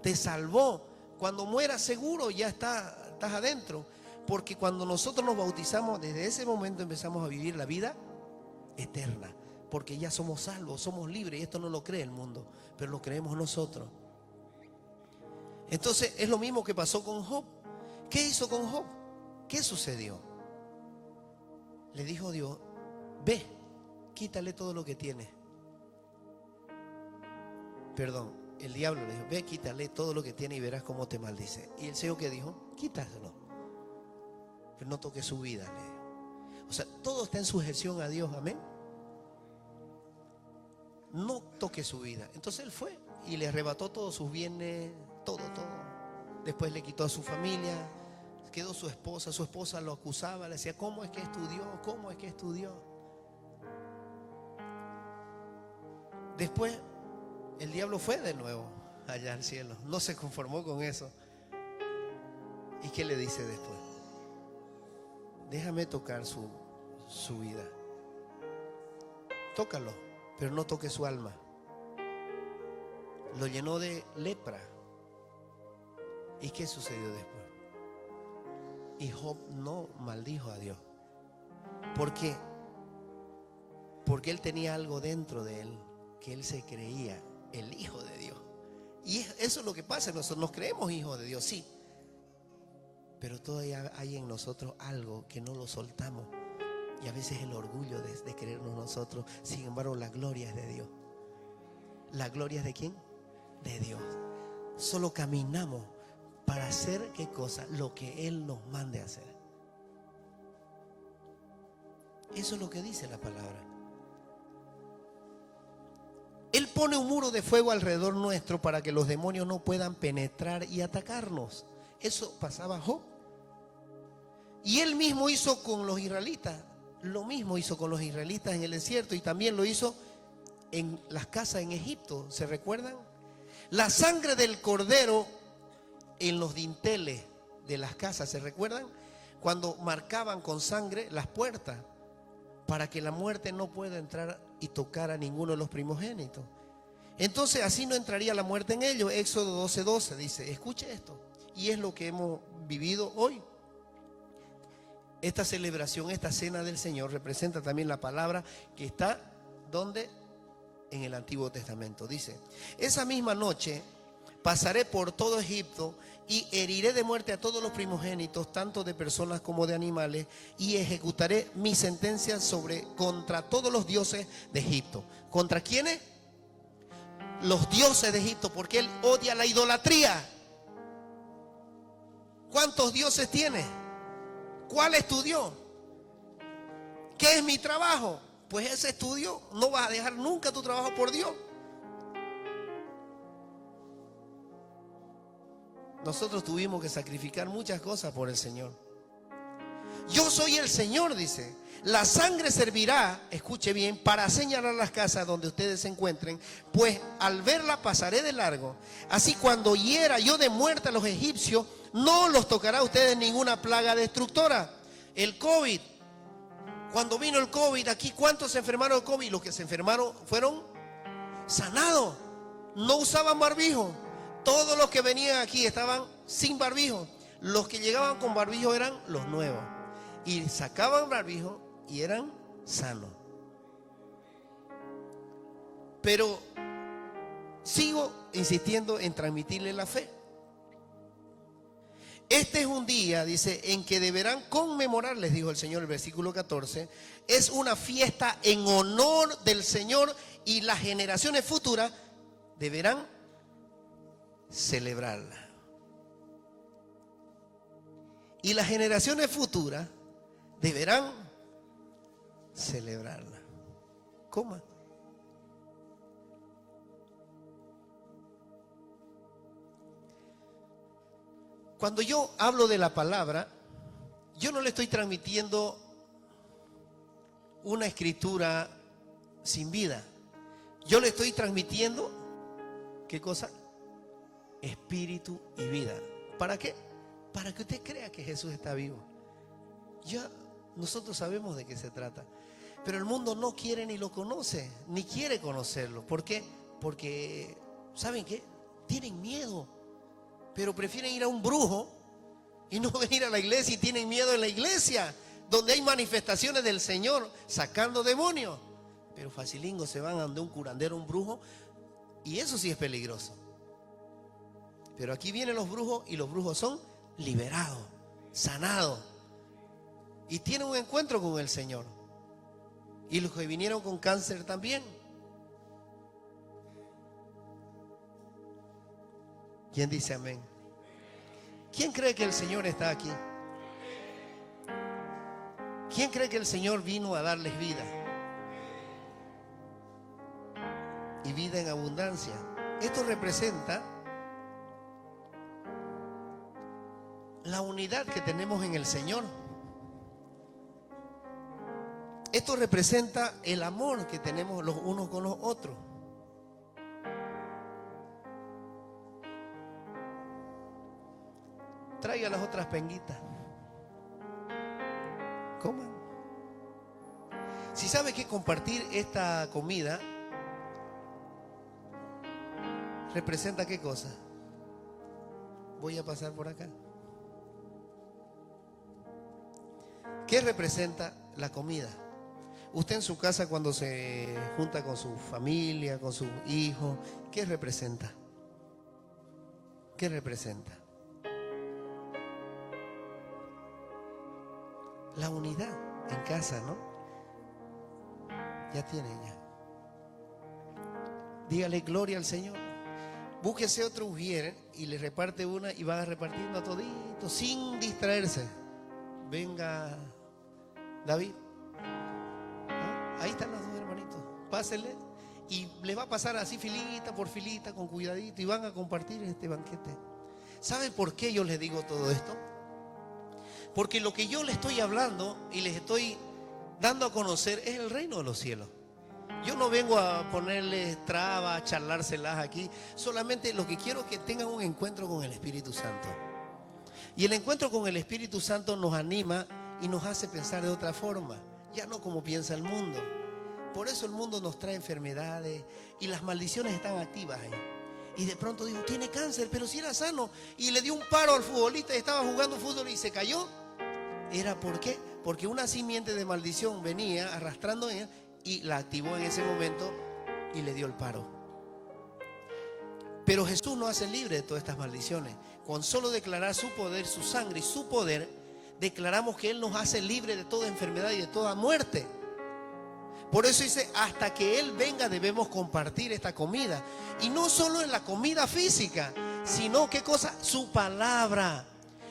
te salvó. Cuando mueras seguro ya estás adentro, porque cuando nosotros nos bautizamos, desde ese momento empezamos a vivir la vida eterna. Porque ya somos salvos, somos libres. Y esto no lo cree el mundo, pero lo creemos nosotros. Entonces es lo mismo que pasó con Job. ¿Qué hizo con Job? ¿Qué sucedió? Le dijo Dios, ve, quítale todo lo que tiene. Perdón, el diablo le dijo, ve, quítale todo lo que tiene y verás cómo te maldice. Y el Señor, ¿qué dijo? Quítaselo, pero no toques su vida, le dijo. O sea, todo está en sujeción a Dios, amén. No toque su vida. Entonces él fue y le arrebató todos sus bienes, todo. Después le quitó a su familia, quedó su esposa lo acusaba, le decía, ¿cómo es que estudió? ¿Cómo es que estudió? Después el diablo fue de nuevo allá al cielo, no se conformó con eso. ¿Y qué le dice después? Déjame tocar su vida. Tócalo, pero no toque su alma. Lo llenó de lepra. ¿Y qué sucedió después? Y Job no maldijo a Dios. ¿Por qué? Porque él tenía algo dentro de él, que él se creía el hijo de Dios. Y eso es lo que pasa, nosotros nos creemos hijos de Dios, sí, pero todavía hay en nosotros algo que no lo soltamos. Y a veces el orgullo de creernos nosotros. Sin embargo, la gloria es de Dios. ¿La gloria es de quién? De Dios. Solo caminamos para hacer ¿qué cosa? Lo que Él nos mande a hacer. Eso es lo que dice la palabra. Él pone un muro de fuego alrededor nuestro para que los demonios no puedan penetrar y atacarnos. Eso pasaba a Job. Y él mismo hizo con los israelitas. Lo mismo hizo con los israelitas en el desierto y también lo hizo en las casas en Egipto. ¿Se recuerdan? La sangre del cordero en los dinteles de las casas, ¿se recuerdan? Cuando marcaban con sangre las puertas para que la muerte no pueda entrar y tocar a ninguno de los primogénitos. Entonces así no entraría la muerte en ellos. Éxodo 12:12 dice, escuche esto. Y es lo que hemos vivido hoy. Esta celebración, esta cena del Señor representa también la palabra que está ¿dónde? En el Antiguo Testamento. Dice, esa misma noche pasaré por todo Egipto y heriré de muerte a todos los primogénitos, tanto de personas como de animales, y ejecutaré mi sentencia contra todos los dioses de Egipto. ¿Contra quiénes? Los dioses de Egipto, porque él odia la idolatría. ¿Cuántos dioses tiene? ¿Cuál estudió? ¿Qué es mi trabajo? Pues ese estudio. No vas a dejar nunca tu trabajo por Dios. nosotros tuvimos que sacrificar muchas cosas por el Señor. Yo soy el Señor, dice. La sangre servirá, escuche bien, para señalar las casas donde ustedes se encuentren, pues al verla pasaré de largo. Así cuando hiera yo de muerte a los egipcios, no los tocará a ustedes ninguna plaga destructora. El COVID, cuando vino el COVID, aquí ¿cuántos se enfermaron de COVID? Los que se enfermaron fueron sanados. No usaban barbijo. Todos los que venían aquí estaban sin barbijo. Los que llegaban con barbijo eran los nuevos. Y sacaban barbijo y eran sanos. Pero sigo insistiendo en transmitirle la fe. Este es un día, dice, en que deberán conmemorar, les dijo el Señor, el versículo 14. Es una fiesta en honor del Señor y las generaciones futuras deberán celebrarla. Y las generaciones futuras deberán celebrarla. Coma. Cuando yo hablo de la palabra, yo no le estoy transmitiendo una escritura sin vida. Yo le estoy transmitiendo, ¿qué cosa? Espíritu y vida. ¿Para qué? Para que usted crea que Jesús está vivo. Ya nosotros sabemos de qué se trata. Pero el mundo no quiere ni lo conoce, ni quiere conocerlo. ¿Por qué? Porque, ¿saben qué? Tienen miedo. Pero prefieren ir a un brujo y no venir a la iglesia, y tienen miedo en la iglesia, donde hay manifestaciones del Señor sacando demonios. Pero facilingo se van a donde un curandero, un brujo, y eso sí es peligroso. Pero aquí vienen los brujos y los brujos son liberados, sanados, y tienen un encuentro con el Señor. Y los que vinieron con cáncer también. ¿Quién dice amén? ¿Quién cree que el Señor está aquí? ¿Quién cree que el Señor vino a darles vida? Y vida en abundancia. Esto representa la unidad que tenemos en el Señor. Esto representa el amor que tenemos los unos con los otros. Traiga las otras penguitas. Coman. Si sabe que compartir esta comida representa qué cosa. Voy a pasar por acá. ¿Qué representa la comida? Usted en su casa, cuando se junta con su familia, con sus hijos, ¿qué representa? ¿Qué representa? La unidad en casa, ¿no? Ya tiene ya. Dígale gloria al Señor. Búsquese otro ujier y le reparte una y van repartiendo a todito sin distraerse. Venga, David. ¿Ah? Ahí están los dos hermanitos. Pásenle y les va a pasar así filita por filita, con cuidadito, y van a compartir este banquete. ¿Sabe por qué yo les digo todo esto? Porque lo que yo les estoy hablando y les estoy dando a conocer es el reino de los cielos. Yo no vengo a ponerles trabas, a charlárselas aquí. Solamente lo que quiero es que tengan un encuentro con el Espíritu Santo. Y el encuentro con el Espíritu Santo nos anima y nos hace pensar de otra forma. Ya no como piensa el mundo. Por eso el mundo nos trae enfermedades y las maldiciones están activas ahí. Y de pronto digo, tiene cáncer, pero si era sano. Y le dio un paro al futbolista y estaba jugando fútbol y se cayó. ¿Era por qué? Porque una simiente de maldición venía arrastrando en él y la activó en ese momento y le dio el paro. Pero Jesús nos hace libre de todas estas maldiciones. Con solo declarar su poder, su sangre y su poder, declaramos que Él nos hace libre de toda enfermedad y de toda muerte. Por eso dice, hasta que Él venga debemos compartir esta comida. Y no solo en la comida física, sino, ¿qué cosa? Su palabra.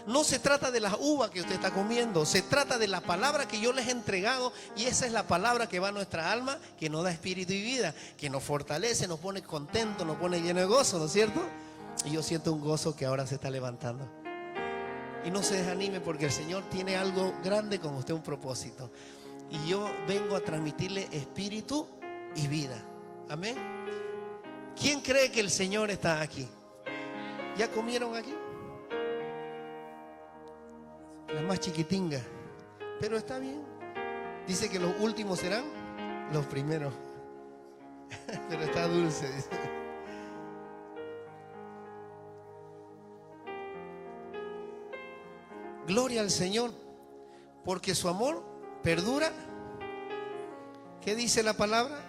No se trata de las uvas que usted está comiendo, se trata de la palabra que yo les he entregado, y esa es la palabra que va a nuestra alma, que nos da espíritu y vida, que nos fortalece, nos pone contentos, nos pone lleno de gozo, ¿no es cierto? Y yo siento un gozo que ahora se está levantando. Y no se desanime porque el Señor tiene algo grande con usted, un propósito. Y yo vengo a transmitirle espíritu y vida. Amén. ¿Quién cree que el Señor está aquí? ¿Ya comieron aquí? La más chiquitinga. Pero está bien. Dice que los últimos serán los primeros. Pero está dulce, dice. Gloria al Señor, porque su amor perdura. ¿Qué dice la palabra?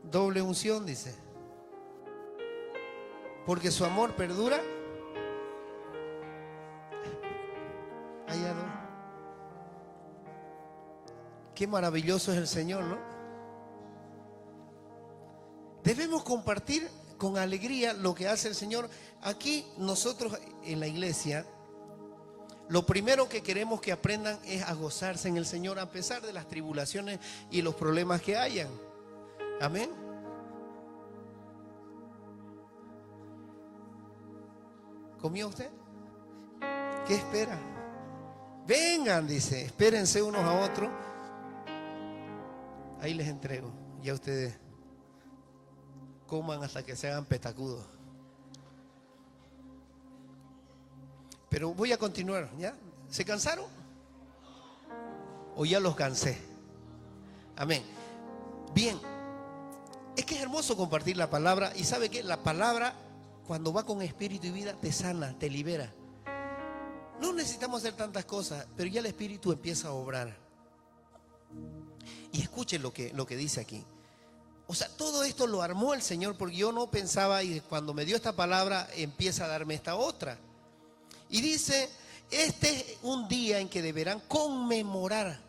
Doble unción, dice. Porque su amor perdura. Allá no. Qué maravilloso es el Señor, ¿no? Debemos compartir con alegría lo que hace el Señor. Aquí nosotros en la iglesia, lo primero que queremos que aprendan es a gozarse en el Señor a pesar de las tribulaciones y los problemas que hayan. Amén. ¿Comió usted? ¿Qué espera? Vengan, dice, espérense unos a otros. Ahí les entrego. Ya ustedes coman hasta que se hagan petacudos. Pero voy a continuar, ¿ya? ¿Se cansaron? ¿O ya los cansé? Amén. Bien. Es que es hermoso compartir la palabra. Y ¿sabe qué? La palabra, cuando va con espíritu y vida, te sana, te libera. No necesitamos hacer tantas cosas, pero ya el espíritu empieza a obrar. Y escuchen lo que dice aquí. O sea, todo esto lo armó el Señor, porque yo no pensaba, y cuando me dio esta palabra empieza a darme esta otra. Y dice, este es un día en que deberán conmemorar.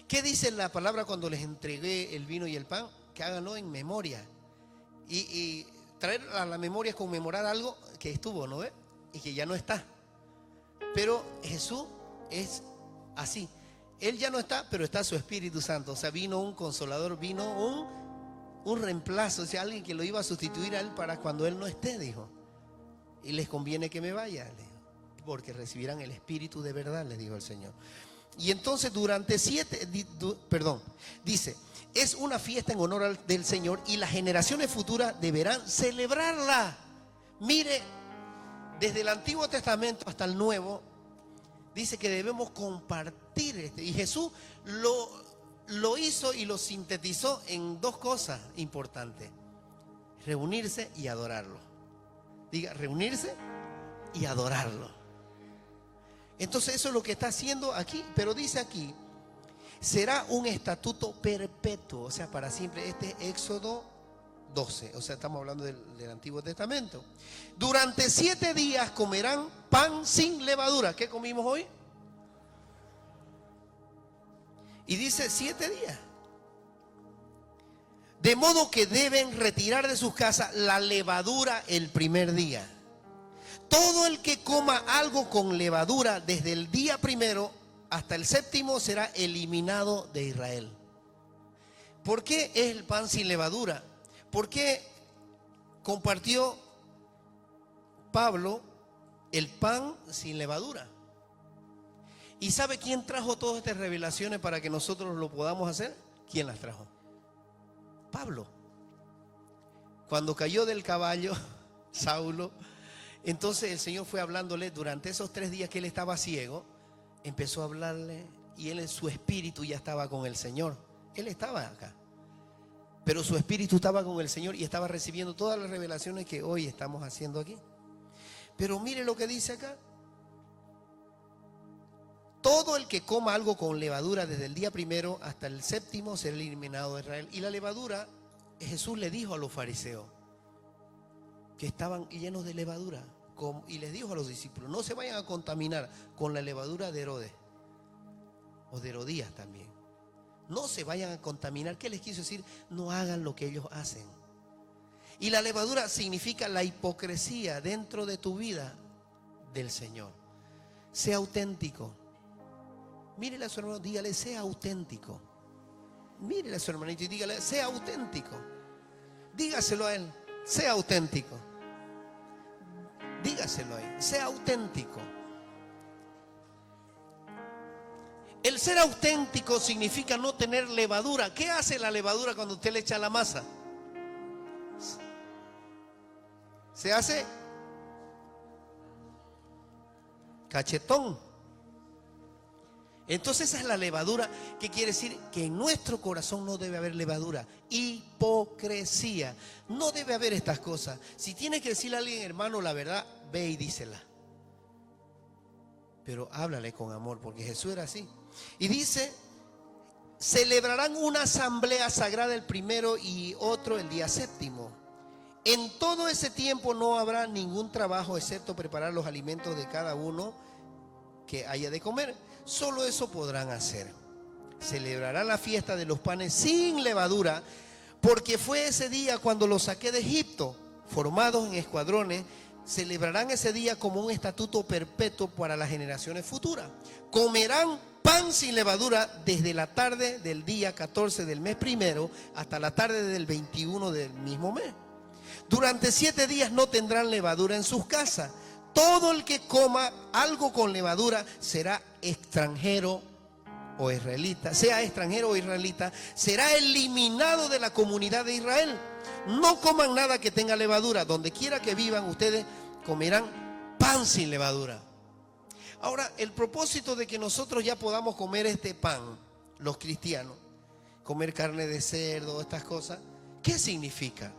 ¿Qué dice la palabra cuando les entregué el vino y el pan? Que háganlo en memoria. Y traer a la memoria es conmemorar algo que estuvo, ¿no ve? Y que ya no está. Pero Jesús es así. Él ya no está, pero está su Espíritu Santo. O sea, vino un consolador, vino un reemplazo. O sea, alguien que lo iba a sustituir a él para cuando él no esté, dijo. Y les conviene que me vaya, le dijo, porque recibirán el Espíritu de verdad, le dijo el Señor. Y entonces durante dice, es una fiesta en honor del Señor y las generaciones futuras deberán celebrarla. Mire, desde el Antiguo Testamento hasta el Nuevo, dice que debemos compartir y Jesús lo hizo y lo sintetizó en dos cosas importantes: reunirse y adorarlo. Diga, reunirse y adorarlo. Entonces eso es lo que está haciendo aquí. Pero dice aquí, será un estatuto perpetuo, o sea, para siempre. Este es Éxodo 12, o sea, estamos hablando del Antiguo Testamento. Durante 7 días comerán pan sin levadura. ¿Qué comimos hoy? Y dice 7 días. De modo que deben retirar de sus casas la levadura el primer día. Todo el que coma algo con levadura desde el día primero hasta el 7º será eliminado de Israel. ¿Por qué es el pan sin levadura? ¿Por qué compartió Pablo el pan sin levadura? ¿Y sabe quién trajo todas estas revelaciones para que nosotros lo podamos hacer? ¿Quién las trajo? Pablo. Cuando cayó del caballo Saulo, entonces el Señor fue hablándole durante esos 3 días que él estaba ciego. Empezó a hablarle y él en su espíritu ya estaba con el Señor. Él estaba acá, pero su espíritu estaba con el Señor y estaba recibiendo todas las revelaciones que hoy estamos haciendo aquí. Pero mire lo que dice acá. Todo el que coma algo con levadura desde el día primero hasta el 7º será eliminado de Israel. Y la levadura, Jesús le dijo a los fariseos que estaban llenos de levadura, y les dijo a los discípulos, no se vayan a contaminar con la levadura de Herodes o de Herodías también. No se vayan a contaminar. ¿Qué les quiso decir? No hagan lo que ellos hacen. Y la levadura significa la hipocresía dentro de tu vida del Señor. Sea auténtico. Mírele a su hermano, dígale, sea auténtico. Mírele a su hermanito y dígale, sea auténtico. Dígaselo a él. Sea auténtico. Dígaselo ahí, sea auténtico. El ser auténtico significa no tener levadura. ¿Qué hace la levadura cuando usted le echa la masa? Se hace cachetón. Entonces esa es la levadura, que quiere decir que en nuestro corazón no debe haber levadura. Hipocresía. No debe haber estas cosas. Si tiene que decirle a alguien, hermano, la verdad, ve y dísela. Pero háblale con amor, porque Jesús era así. Y dice, celebrarán una asamblea sagrada el primero y otro el día séptimo. En todo ese tiempo no habrá ningún trabajo excepto preparar los alimentos de cada uno que haya de comer. Solo eso podrán hacer. Celebrarán la fiesta de los panes sin levadura, porque fue ese día cuando los saqué de Egipto, formados en escuadrones. Celebrarán ese día como un estatuto perpetuo para las generaciones futuras. Comerán pan sin levadura desde la tarde del día 14 del mes primero hasta la tarde del 21 del mismo mes. Durante 7 días no tendrán levadura en sus casas. Todo el que coma algo con levadura será extranjero o israelita, sea extranjero o israelita, será eliminado de la comunidad de Israel. No coman nada que tenga levadura. Donde quiera que vivan, ustedes comerán pan sin levadura. Ahora, el propósito de que nosotros ya podamos comer este pan, los cristianos, comer carne de cerdo, estas cosas, ¿qué significa?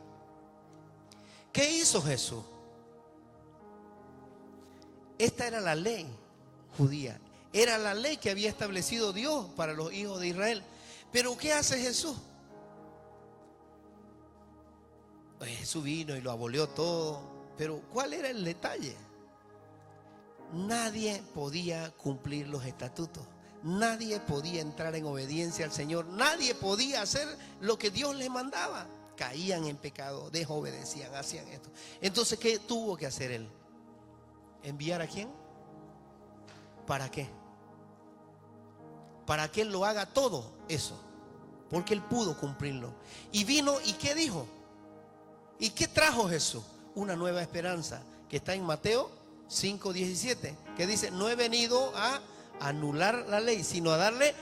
¿Qué hizo Jesús? Esta era la ley judía. Era la ley que había establecido Dios para los hijos de Israel. Pero ¿qué hace Jesús? Pues Jesús vino y lo abolió todo. Pero ¿cuál era el detalle? Nadie podía cumplir los estatutos. Nadie podía entrar en obediencia al Señor. Nadie podía hacer lo que Dios les mandaba. Caían en pecado, desobedecían, hacían esto. Entonces, ¿qué tuvo que hacer Él? ¿Enviar a quién? ¿Para qué? Para que Él lo haga todo eso. Porque Él pudo cumplirlo. Y vino, ¿y qué dijo? ¿Y qué trajo Jesús? Una nueva esperanza, que está en Mateo 5:17, que dice, no he venido a anular la ley, sino a darle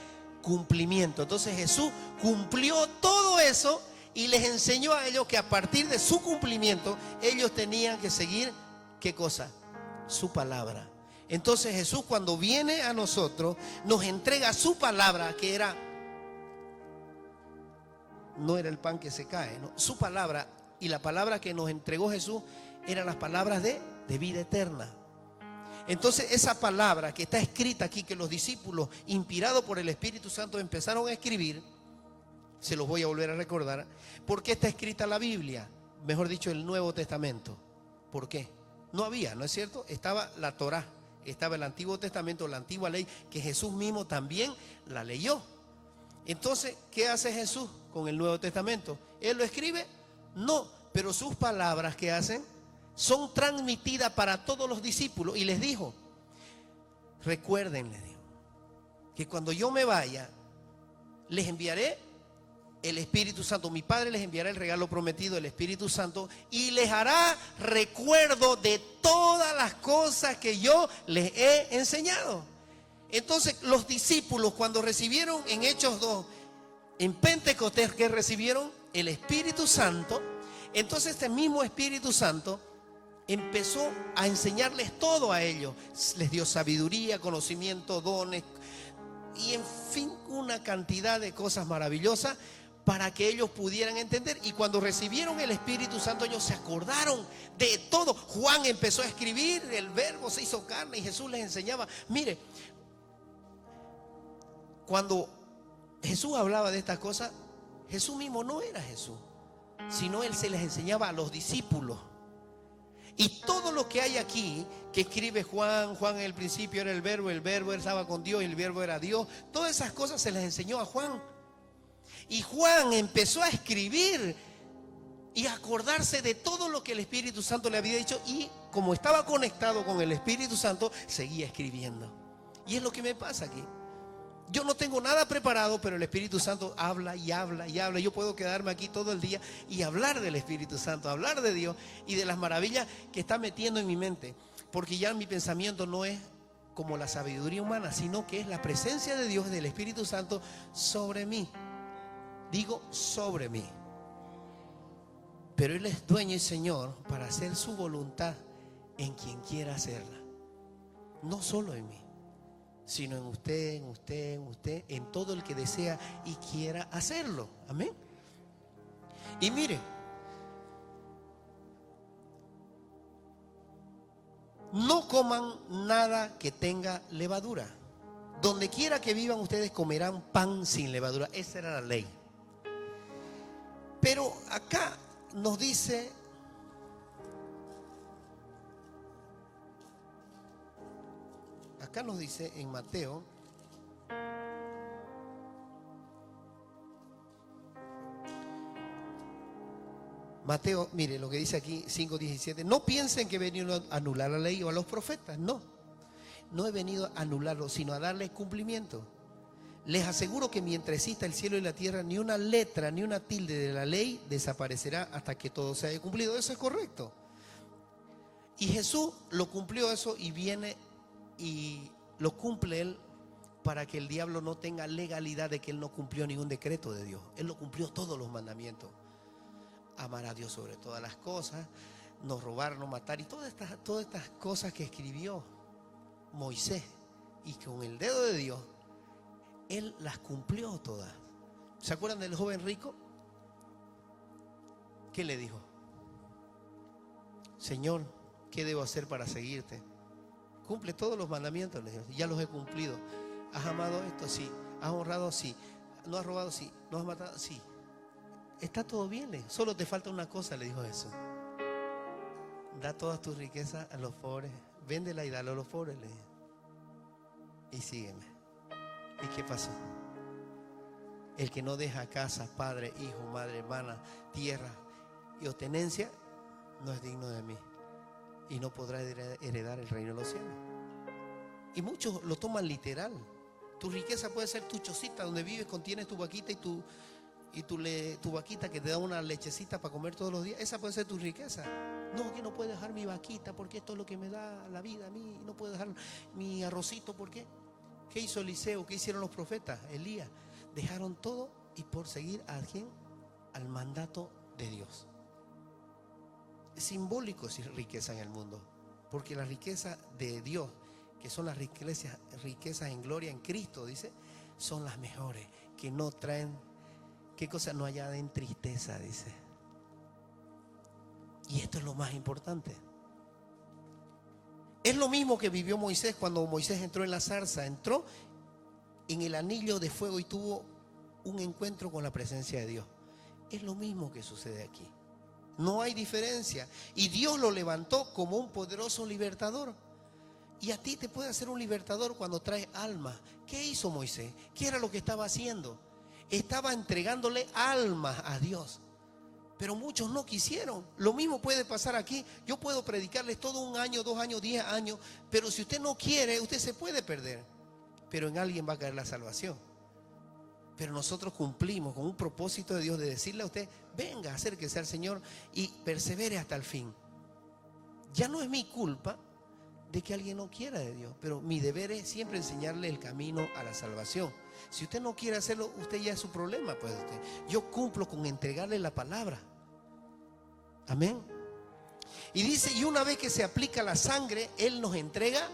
cumplimiento. Entonces Jesús cumplió todo eso y les enseñó a ellos que a partir de su cumplimiento ellos tenían que seguir, ¿qué cosa? Su palabra. Entonces Jesús, cuando viene a nosotros, nos entrega su palabra, que era, no era el pan que se cae, ¿no? Su palabra. Y la palabra que nos entregó Jesús eran las palabras de vida eterna. Entonces esa palabra que está escrita aquí, que los discípulos, inspirados por el Espíritu Santo, empezaron a escribir, se los voy a volver a recordar. ¿Por qué está escrita la Biblia? Mejor dicho, el Nuevo Testamento. ¿Por qué? No había, ¿no es cierto? Estaba la Torá, estaba el Antiguo Testamento, la antigua ley, que Jesús mismo también la leyó. Entonces, ¿qué hace Jesús con el Nuevo Testamento? ¿Él lo escribe? No, pero sus palabras que hacen son transmitidas para todos los discípulos. Y les dijo, recuerden, les dijo, que cuando yo me vaya, les enviaré el Espíritu Santo. Mi Padre les enviará el regalo prometido, el Espíritu Santo, y les hará recuerdo de todas las cosas que yo les he enseñado. Entonces los discípulos, cuando recibieron en Hechos 2, en Pentecostés, que recibieron el Espíritu Santo, entonces este mismo Espíritu Santo empezó a enseñarles todo a ellos. Les dio sabiduría, conocimiento, dones y en fin una cantidad de cosas maravillosas para que ellos pudieran entender. Y cuando recibieron el Espíritu Santo, ellos se acordaron de todo. Juan empezó a escribir, el Verbo se hizo carne y Jesús les enseñaba. Mire, cuando Jesús hablaba de estas cosas, Jesús mismo no era Jesús, sino Él se les enseñaba a los discípulos. Y todo lo que hay aquí, que escribe Juan en el principio era el Verbo estaba con Dios y el Verbo era Dios, todas esas cosas se les enseñó a Juan. Y Juan empezó a escribir y a acordarse de todo lo que el Espíritu Santo le había dicho, y como estaba conectado con el Espíritu Santo, seguía escribiendo. Y es lo que me pasa aquí. Yo no tengo nada preparado, pero el Espíritu Santo habla y habla y habla. Yo puedo quedarme aquí todo el día y hablar del Espíritu Santo, hablar de Dios y de las maravillas que está metiendo en mi mente. Porque ya mi pensamiento no es como la sabiduría humana, sino que es la presencia de Dios, del Espíritu Santo sobre mí. Digo, sobre mí. Pero Él es dueño y Señor para hacer su voluntad en quien quiera hacerla. No solo en mí, sino en usted, en usted, en usted, en todo el que desea y quiera hacerlo. Amén. Y mire, no coman nada que tenga levadura. Donde quiera que vivan ustedes comerán pan sin levadura. Esa era la ley. Pero acá nos dice, en Mateo, mire lo que dice aquí 5:17. No piensen que he venido a anular la ley o a los profetas. No he venido a anularlo, sino a darles cumplimiento. Les aseguro que mientras exista el cielo y la tierra, ni una letra, ni una tilde de la ley desaparecerá hasta que todo se haya cumplido. Eso es correcto. Y Jesús lo cumplió eso y viene y lo cumple Él para que el diablo no tenga legalidad de que Él no cumplió ningún decreto de Dios. Él lo cumplió todos los mandamientos. Amar a Dios sobre todas las cosas, no robar, no matar y todas estas cosas que escribió Moisés y con el dedo de Dios Él las cumplió todas. ¿Se acuerdan del joven rico? ¿Qué le dijo? Señor, ¿qué debo hacer para seguirte? Cumple todos los mandamientos, le dijo. Ya los he cumplido. ¿Has amado esto? Sí. ¿Has honrado? Sí. ¿No has robado? Sí. ¿No has matado? Sí. Está todo bien, solo te falta una cosa, le dijo Jesús. Da todas tus riquezas a los pobres, véndela y dale a los pobres, le dijo. Y sígueme. ¿Y qué pasó? El que no deja casa, padre, hijo, madre, hermana, tierra y tenencia, no es digno de mí y no podrá heredar el reino de los cielos. Y muchos lo toman literal. Tu riqueza puede ser tu chocita donde vives, contienes tu vaquita y tu vaquita que te da una lechecita para comer todos los días. Esa puede ser tu riqueza. No, que no puedo dejar mi vaquita porque esto es lo que me da la vida a mí. No puedo dejar mi arrocito. ¿Por qué? ¿Qué hizo Eliseo? ¿Qué hicieron los profetas? Elías. Dejaron todo y por seguir a quién? Al mandato de Dios. Es simbólico si riqueza en el mundo, porque la riqueza de Dios, que son las riquezas en gloria en Cristo, dice, son las mejores, que no traen, ¿qué cosa? No añaden tristeza, dice. Y esto es lo más importante. Es lo mismo que vivió Moisés cuando Moisés entró en la zarza, entró en el anillo de fuego y tuvo un encuentro con la presencia de Dios. Es lo mismo que sucede aquí. No hay diferencia. Y Dios lo levantó como un poderoso libertador. Y a ti te puede hacer un libertador cuando traes alma. ¿Qué hizo Moisés? ¿Qué era lo que estaba haciendo? Estaba entregándole almas a Dios. Pero muchos no quisieron. Lo mismo puede pasar aquí. Yo puedo predicarles todo un año, 2 años, 10 años. Pero si usted no quiere, usted se puede perder. Pero en alguien va a caer la salvación. Pero nosotros cumplimos con un propósito de Dios de decirle a usted: venga, acérquese al Señor y persevere hasta el fin. Ya no es mi culpa de que alguien no quiera de Dios, pero mi deber es siempre enseñarle el camino a la salvación. Si usted no quiere hacerlo, usted ya es su problema, pues usted. Yo cumplo con entregarle la palabra. Amén. Y dice, y una vez que se aplica la sangre, Él nos entrega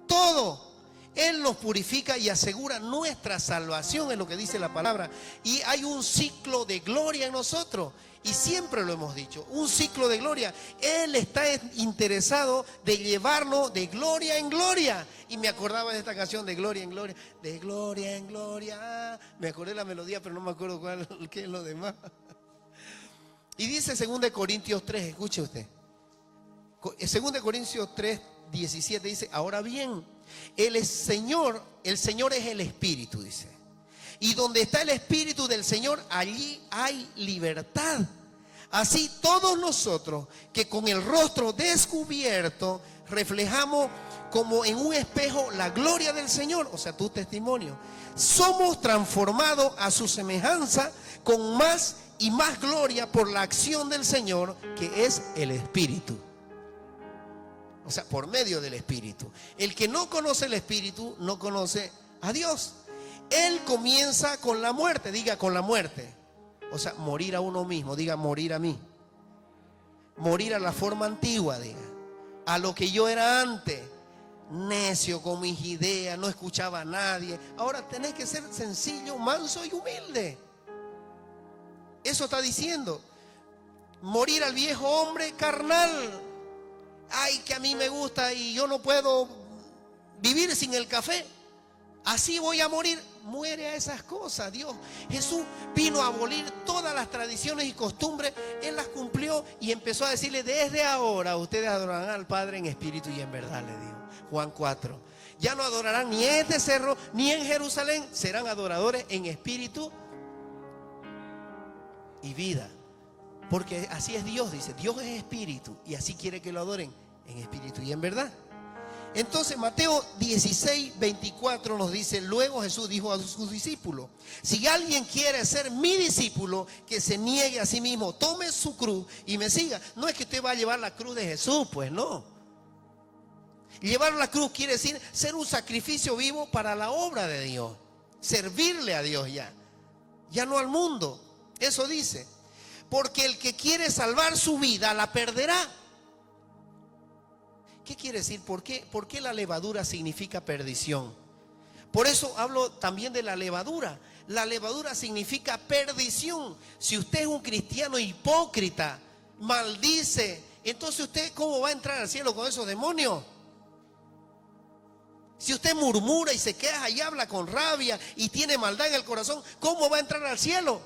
todo. Él nos purifica y asegura nuestra salvación, es lo que dice la palabra. Y hay un ciclo de gloria en nosotros. Y siempre lo hemos dicho, un ciclo de gloria. Él está interesado de llevarnos de gloria en gloria. Y me acordaba de esta canción de gloria en gloria. De gloria en gloria. Me acordé la melodía, pero no me acuerdo qué es lo demás. Y dice 2 Corintios 3, escuche usted. 2 Corintios 3, 17 dice, ahora bien, el Señor es el Espíritu, dice. Y donde está el Espíritu del Señor, allí hay libertad. Así todos nosotros que con el rostro descubierto reflejamos como en un espejo la gloria del Señor, o sea, tu testimonio. Somos transformados a su semejanza con más y más gloria por la acción del Señor, que es el Espíritu. O sea, por medio del Espíritu. El que no conoce el Espíritu no conoce a Dios. Él comienza con la muerte, diga con la muerte. O sea, morir a uno mismo, diga morir a mí. Morir a la forma antigua, diga. A lo que yo era antes. Necio con mis ideas, no escuchaba a nadie. Ahora tenés que ser sencillo, manso y humilde. Eso está diciendo. Morir al viejo hombre carnal. Ay, que a mí me gusta y yo no puedo vivir sin el café. Así voy a morir. Muere a esas cosas. Jesús vino a abolir todas las tradiciones y costumbres. Él las cumplió y empezó a decirle: desde ahora ustedes adorarán al Padre en espíritu y en verdad, le dijo. Juan 4. Ya no adorarán ni en este cerro ni en Jerusalén. Serán adoradores en espíritu y vida. Porque así es Dios, dice. Dios es espíritu y así quiere que lo adoren en espíritu y en verdad. Entonces Mateo 16, 24 nos dice: luego Jesús dijo a sus discípulos: si alguien quiere ser mi discípulo, que se niegue a sí mismo, tome su cruz y me siga. No es que usted va a llevar la cruz de Jesús, pues no. Llevar la cruz quiere decir ser un sacrificio vivo para la obra de Dios, servirle a Dios ya no al mundo. Eso dice: porque el que quiere salvar su vida la perderá. ¿Qué quiere decir? ¿Por qué la levadura significa perdición? Por eso hablo también de la levadura. La levadura significa perdición. Si usted es un cristiano hipócrita, maldice, entonces usted ¿cómo va a entrar al cielo con esos demonios? Si usted murmura y se queja y habla con rabia y tiene maldad en el corazón, ¿cómo va a entrar al cielo?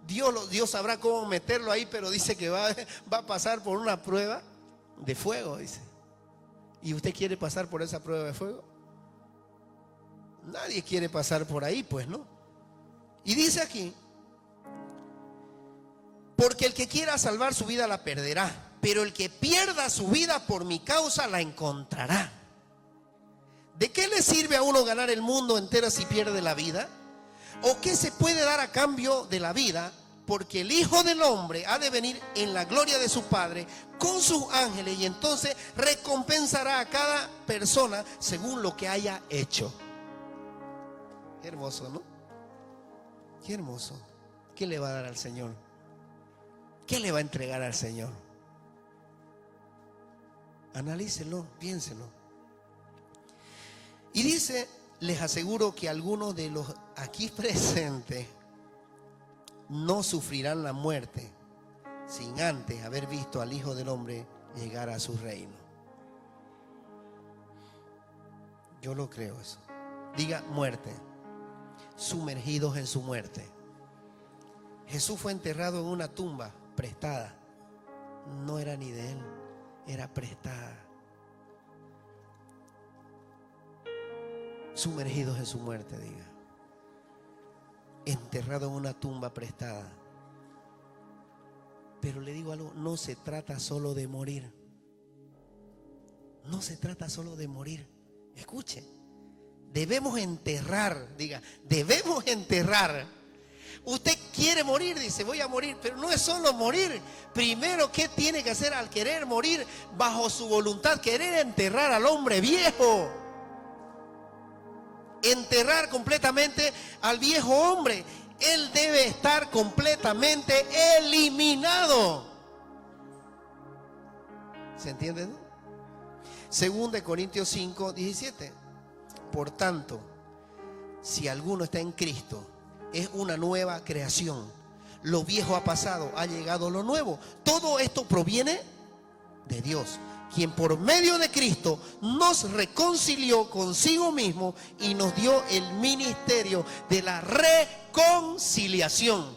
Dios sabrá cómo meterlo ahí, pero dice que va a pasar por una prueba de fuego, dice. ¿Y usted quiere pasar por esa prueba de fuego? Nadie quiere pasar por ahí, pues, ¿no? Y dice aquí: porque el que quiera salvar su vida la perderá, pero el que pierda su vida por mi causa la encontrará. ¿De qué le sirve a uno ganar el mundo entero si pierde la vida? ¿O qué se puede dar a cambio de la vida? Porque el Hijo del Hombre ha de venir en la gloria de su Padre con sus ángeles, y entonces recompensará a cada persona según lo que haya hecho. Qué hermoso, ¿no? Qué hermoso. ¿Qué le va a dar al Señor? ¿Qué le va a entregar al Señor? Analícelo, piénselo. Y dice: les aseguro que algunos de los aquí presentes no sufrirán la muerte sin antes haber visto al Hijo del Hombre llegar a su reino. Yo lo creo eso. Diga muerte. Sumergidos en su muerte. Jesús fue enterrado en una tumba prestada. No era ni de él, era prestada. Sumergidos en su muerte, diga. Enterrado en una tumba prestada. Pero le digo algo: no se trata solo de morir. No se trata solo de morir. Escuche, debemos enterrar, diga, debemos enterrar. Usted quiere morir, dice, voy a morir, pero no es solo morir. Primero, ¿qué tiene que hacer al querer morir bajo su voluntad? Querer enterrar al hombre viejo. Enterrar completamente al viejo hombre. Él debe estar completamente eliminado. ¿Se entiende, no? Según de Corintios 5, 17. Por tanto, si alguno está en Cristo, es una nueva creación. Lo viejo ha pasado, ha llegado lo nuevo. Todo esto proviene de Dios, quien por medio de Cristo nos reconcilió consigo mismo y nos dio el ministerio de la reconciliación.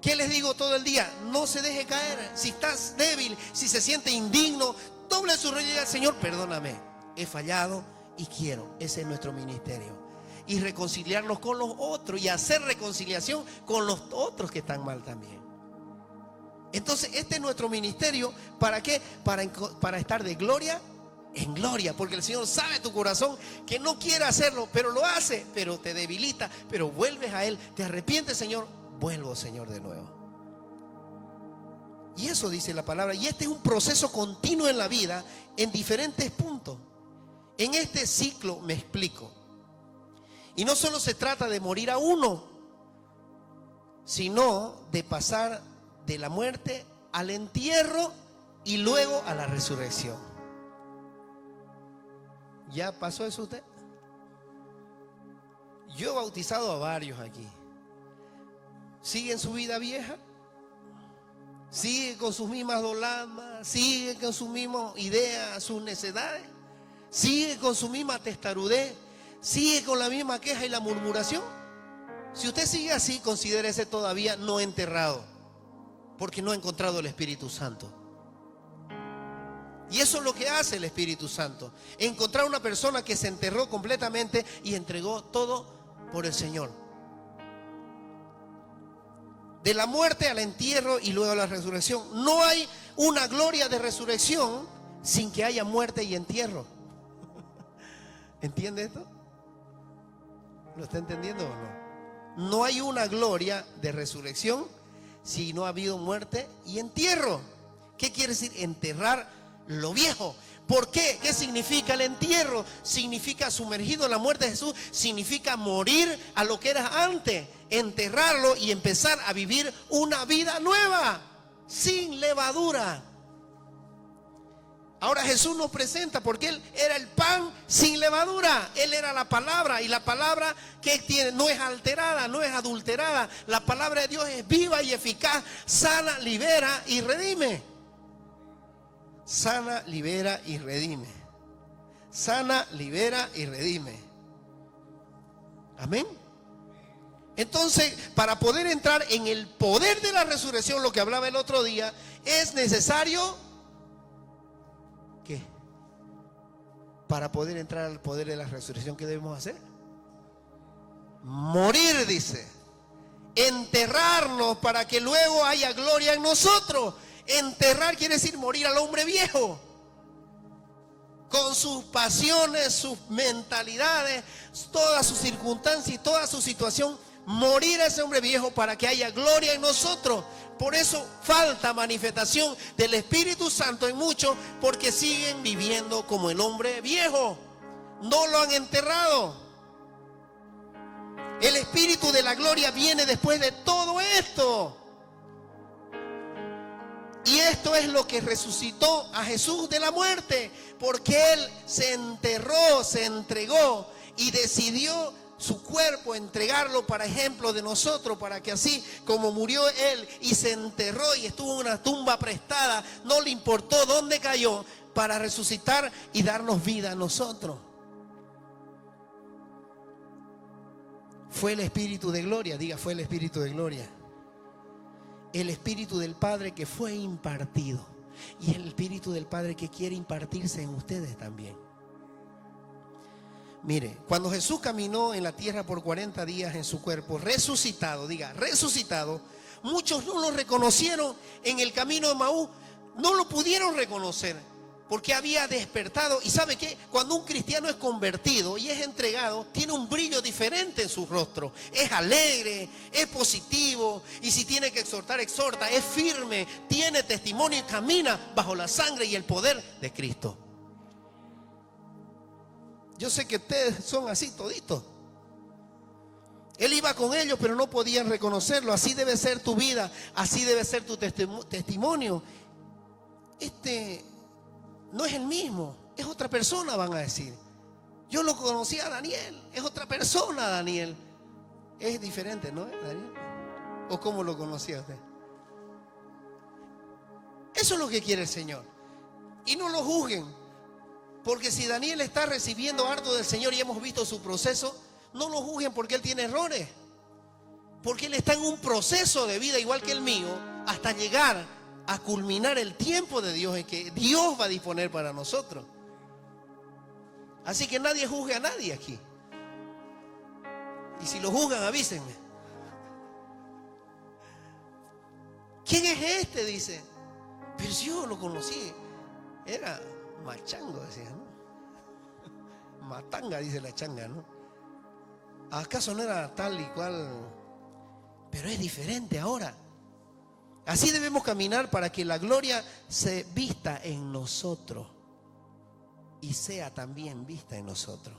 ¿Qué les digo todo el día? No se deje caer. Si estás débil, si se siente indigno, doble su rodilla al Señor: perdóname, he fallado y quiero. Ese es nuestro ministerio. Y reconciliarnos con los otros y hacer reconciliación con los otros que están mal también. Entonces este es nuestro ministerio. ¿Para qué? Para estar de gloria en gloria, porque el Señor sabe tu corazón que no quiere hacerlo, pero lo hace, pero te debilita, pero vuelves a Él, te arrepientes, Señor, vuelvo, Señor, de nuevo. Y eso dice la palabra, y este es un proceso continuo en la vida, en diferentes puntos. En este ciclo me explico. Y no solo se trata de morir a uno, sino de pasar de la muerte al entierro y luego a la resurrección. ¿Ya pasó eso usted? Yo he bautizado a varios aquí. ¿Siguen su vida vieja? ¿Sigue con sus mismas dolamas? ¿Sigue con sus mismas ideas, sus necedades? ¿Sigue con su misma testarudez? ¿Sigue con la misma queja y la murmuración? Si usted sigue así, considérese todavía no enterrado, porque no ha encontrado el Espíritu Santo. Y eso es lo que hace el Espíritu Santo, encontrar una persona que se enterró completamente y entregó todo por el Señor. De la muerte al entierro y luego a la resurrección. No hay una gloria de resurrección sin que haya muerte y entierro. ¿Entiende esto? ¿Lo está entendiendo o no? No hay una gloria de resurrección si no ha habido muerte y entierro. ¿Qué quiere decir? Enterrar lo viejo. ¿Por qué? ¿Qué significa el entierro? Significa sumergido en la muerte de Jesús. Significa morir a lo que eras antes, enterrarlo y empezar a vivir una vida nueva, sin levadura. Ahora Jesús nos presenta, porque Él era el pan sin levadura. Él era la palabra, y la palabra que tiene no es alterada, no es adulterada. La palabra de Dios es viva y eficaz, sana, libera y redime. Sana, libera y redime. Sana, libera y redime. Amén. Entonces, para poder entrar en el poder de la resurrección, lo que hablaba el otro día, es necesario, ¿qué? Para poder entrar al poder de la resurrección, ¿qué debemos hacer? Morir, dice. Enterrarnos para que luego haya gloria en nosotros. Enterrar quiere decir morir al hombre viejo, con sus pasiones, sus mentalidades, todas sus circunstancias y toda su situación. Morir a ese hombre viejo para que haya gloria en nosotros. Por eso falta manifestación del Espíritu Santo en muchos, porque siguen viviendo como el hombre viejo. No lo han enterrado. El Espíritu de la gloria viene después de todo esto. Y esto es lo que resucitó a Jesús de la muerte, porque Él se enterró, se entregó y decidió su cuerpo entregarlo para ejemplo de nosotros, para que así como murió Él y se enterró y estuvo en una tumba prestada, no le importó dónde cayó, para resucitar y darnos vida a nosotros. Fue el Espíritu de gloria, diga, fue el Espíritu de gloria. El Espíritu del Padre que fue impartido, y el Espíritu del Padre que quiere impartirse en ustedes también. Mire, cuando Jesús caminó en la tierra por 40 días en su cuerpo, resucitado, diga, resucitado, muchos no lo reconocieron en el camino de Maús, no lo pudieron reconocer, porque había despertado. Y ¿sabe qué? Cuando un cristiano es convertido y es entregado, tiene un brillo diferente en su rostro. Es alegre, es positivo, y si tiene que exhortar, exhorta, es firme, tiene testimonio y camina bajo la sangre y el poder de Cristo. Yo sé que ustedes son así toditos. Él iba con ellos, pero no podían reconocerlo. Así debe ser tu vida, así debe ser tu testimonio. No es el mismo, es otra persona, van a decir. Yo lo conocí a Daniel, es otra persona Daniel. Es diferente, ¿no, Daniel? ¿O cómo lo conocía usted? Eso es lo que quiere el Señor. Y no lo juzguen, porque si Daniel está recibiendo harto del Señor y hemos visto su proceso, no lo juzguen porque él tiene errores. Porque él está en un proceso de vida igual que el mío, hasta llegar a culminar el tiempo de Dios en que Dios va a disponer para nosotros. Así que nadie juzgue a nadie aquí. Y si lo juzgan, avísenme. ¿Quién es este? Dice. Pero si yo lo conocí, era Machango decía, ¿no? Matanga dice la changa, ¿no? ¿Acaso no era tal y cual? Pero es diferente ahora. Así debemos caminar para que la gloria se vista en nosotros y sea también vista en nosotros.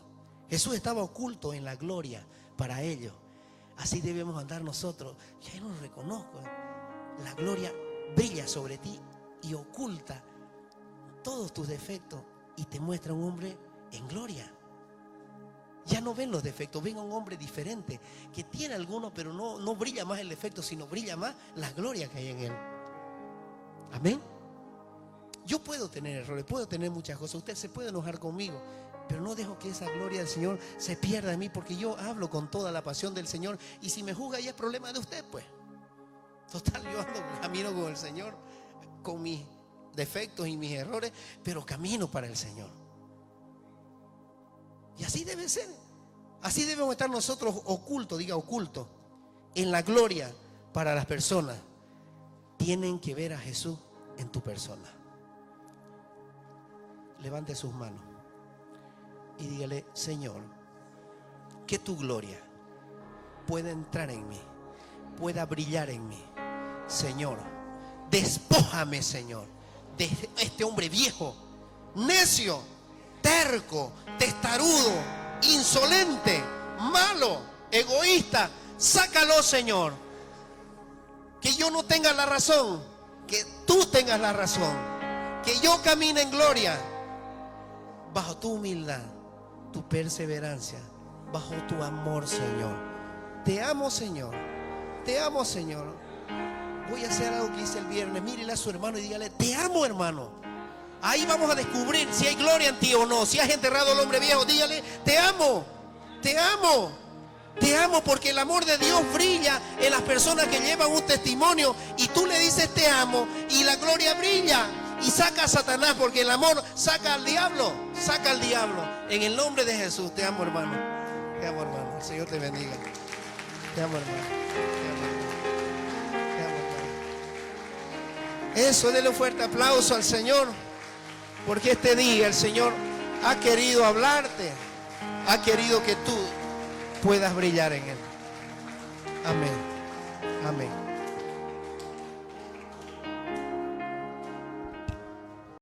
Jesús estaba oculto en la gloria para ellos. Así debemos andar nosotros. Ya no lo reconozco. La gloria brilla sobre ti y oculta todos tus defectos y te muestra un hombre en gloria. Ya no ven los defectos, ven a un hombre diferente que tiene algunos, pero no brilla más el defecto, sino brilla más la gloria que hay en él. Amén. Yo puedo tener errores, puedo tener muchas cosas. Usted se puede enojar conmigo, pero no dejo que esa gloria del Señor se pierda en mí, porque yo hablo con toda la pasión del Señor. Y si me juzga, ya es problema de usted, pues. Total, yo ando, camino con el Señor, con mis defectos y mis errores, pero camino para el Señor. Y así debe ser. Así debemos estar nosotros ocultos, diga ocultos, en la gloria para las personas. Tienen que ver a Jesús en tu persona. Levante sus manos y dígale: Señor, que tu gloria pueda entrar en mí, pueda brillar en mí. Señor, despójame, Señor, de este hombre viejo, necio, terco, testarudo, insolente, malo, egoísta. Sácalo, Señor. Que yo no tenga la razón, que tú tengas la razón. Que yo camine en gloria bajo tu humildad, tu perseverancia, bajo tu amor, Señor. Te amo, Señor. Te amo, Señor. Voy a hacer algo que hice el viernes. Mírele a su hermano y dígale: te amo, hermano. Ahí vamos a descubrir si hay gloria en ti o no. Si has enterrado al hombre viejo, dígale: te amo, te amo, te amo, porque el amor de Dios brilla en las personas que llevan un testimonio. Y tú le dices: te amo, y la gloria brilla. Y saca a Satanás, porque el amor saca al diablo. Saca al diablo. En el nombre de Jesús, te amo, hermano. Te amo, hermano. El Señor te bendiga. Te amo, hermano. Te amo, hermano. Eso, denle un fuerte aplauso al Señor, porque este día el Señor ha querido hablarte, ha querido que tú puedas brillar en Él. Amén. Amén.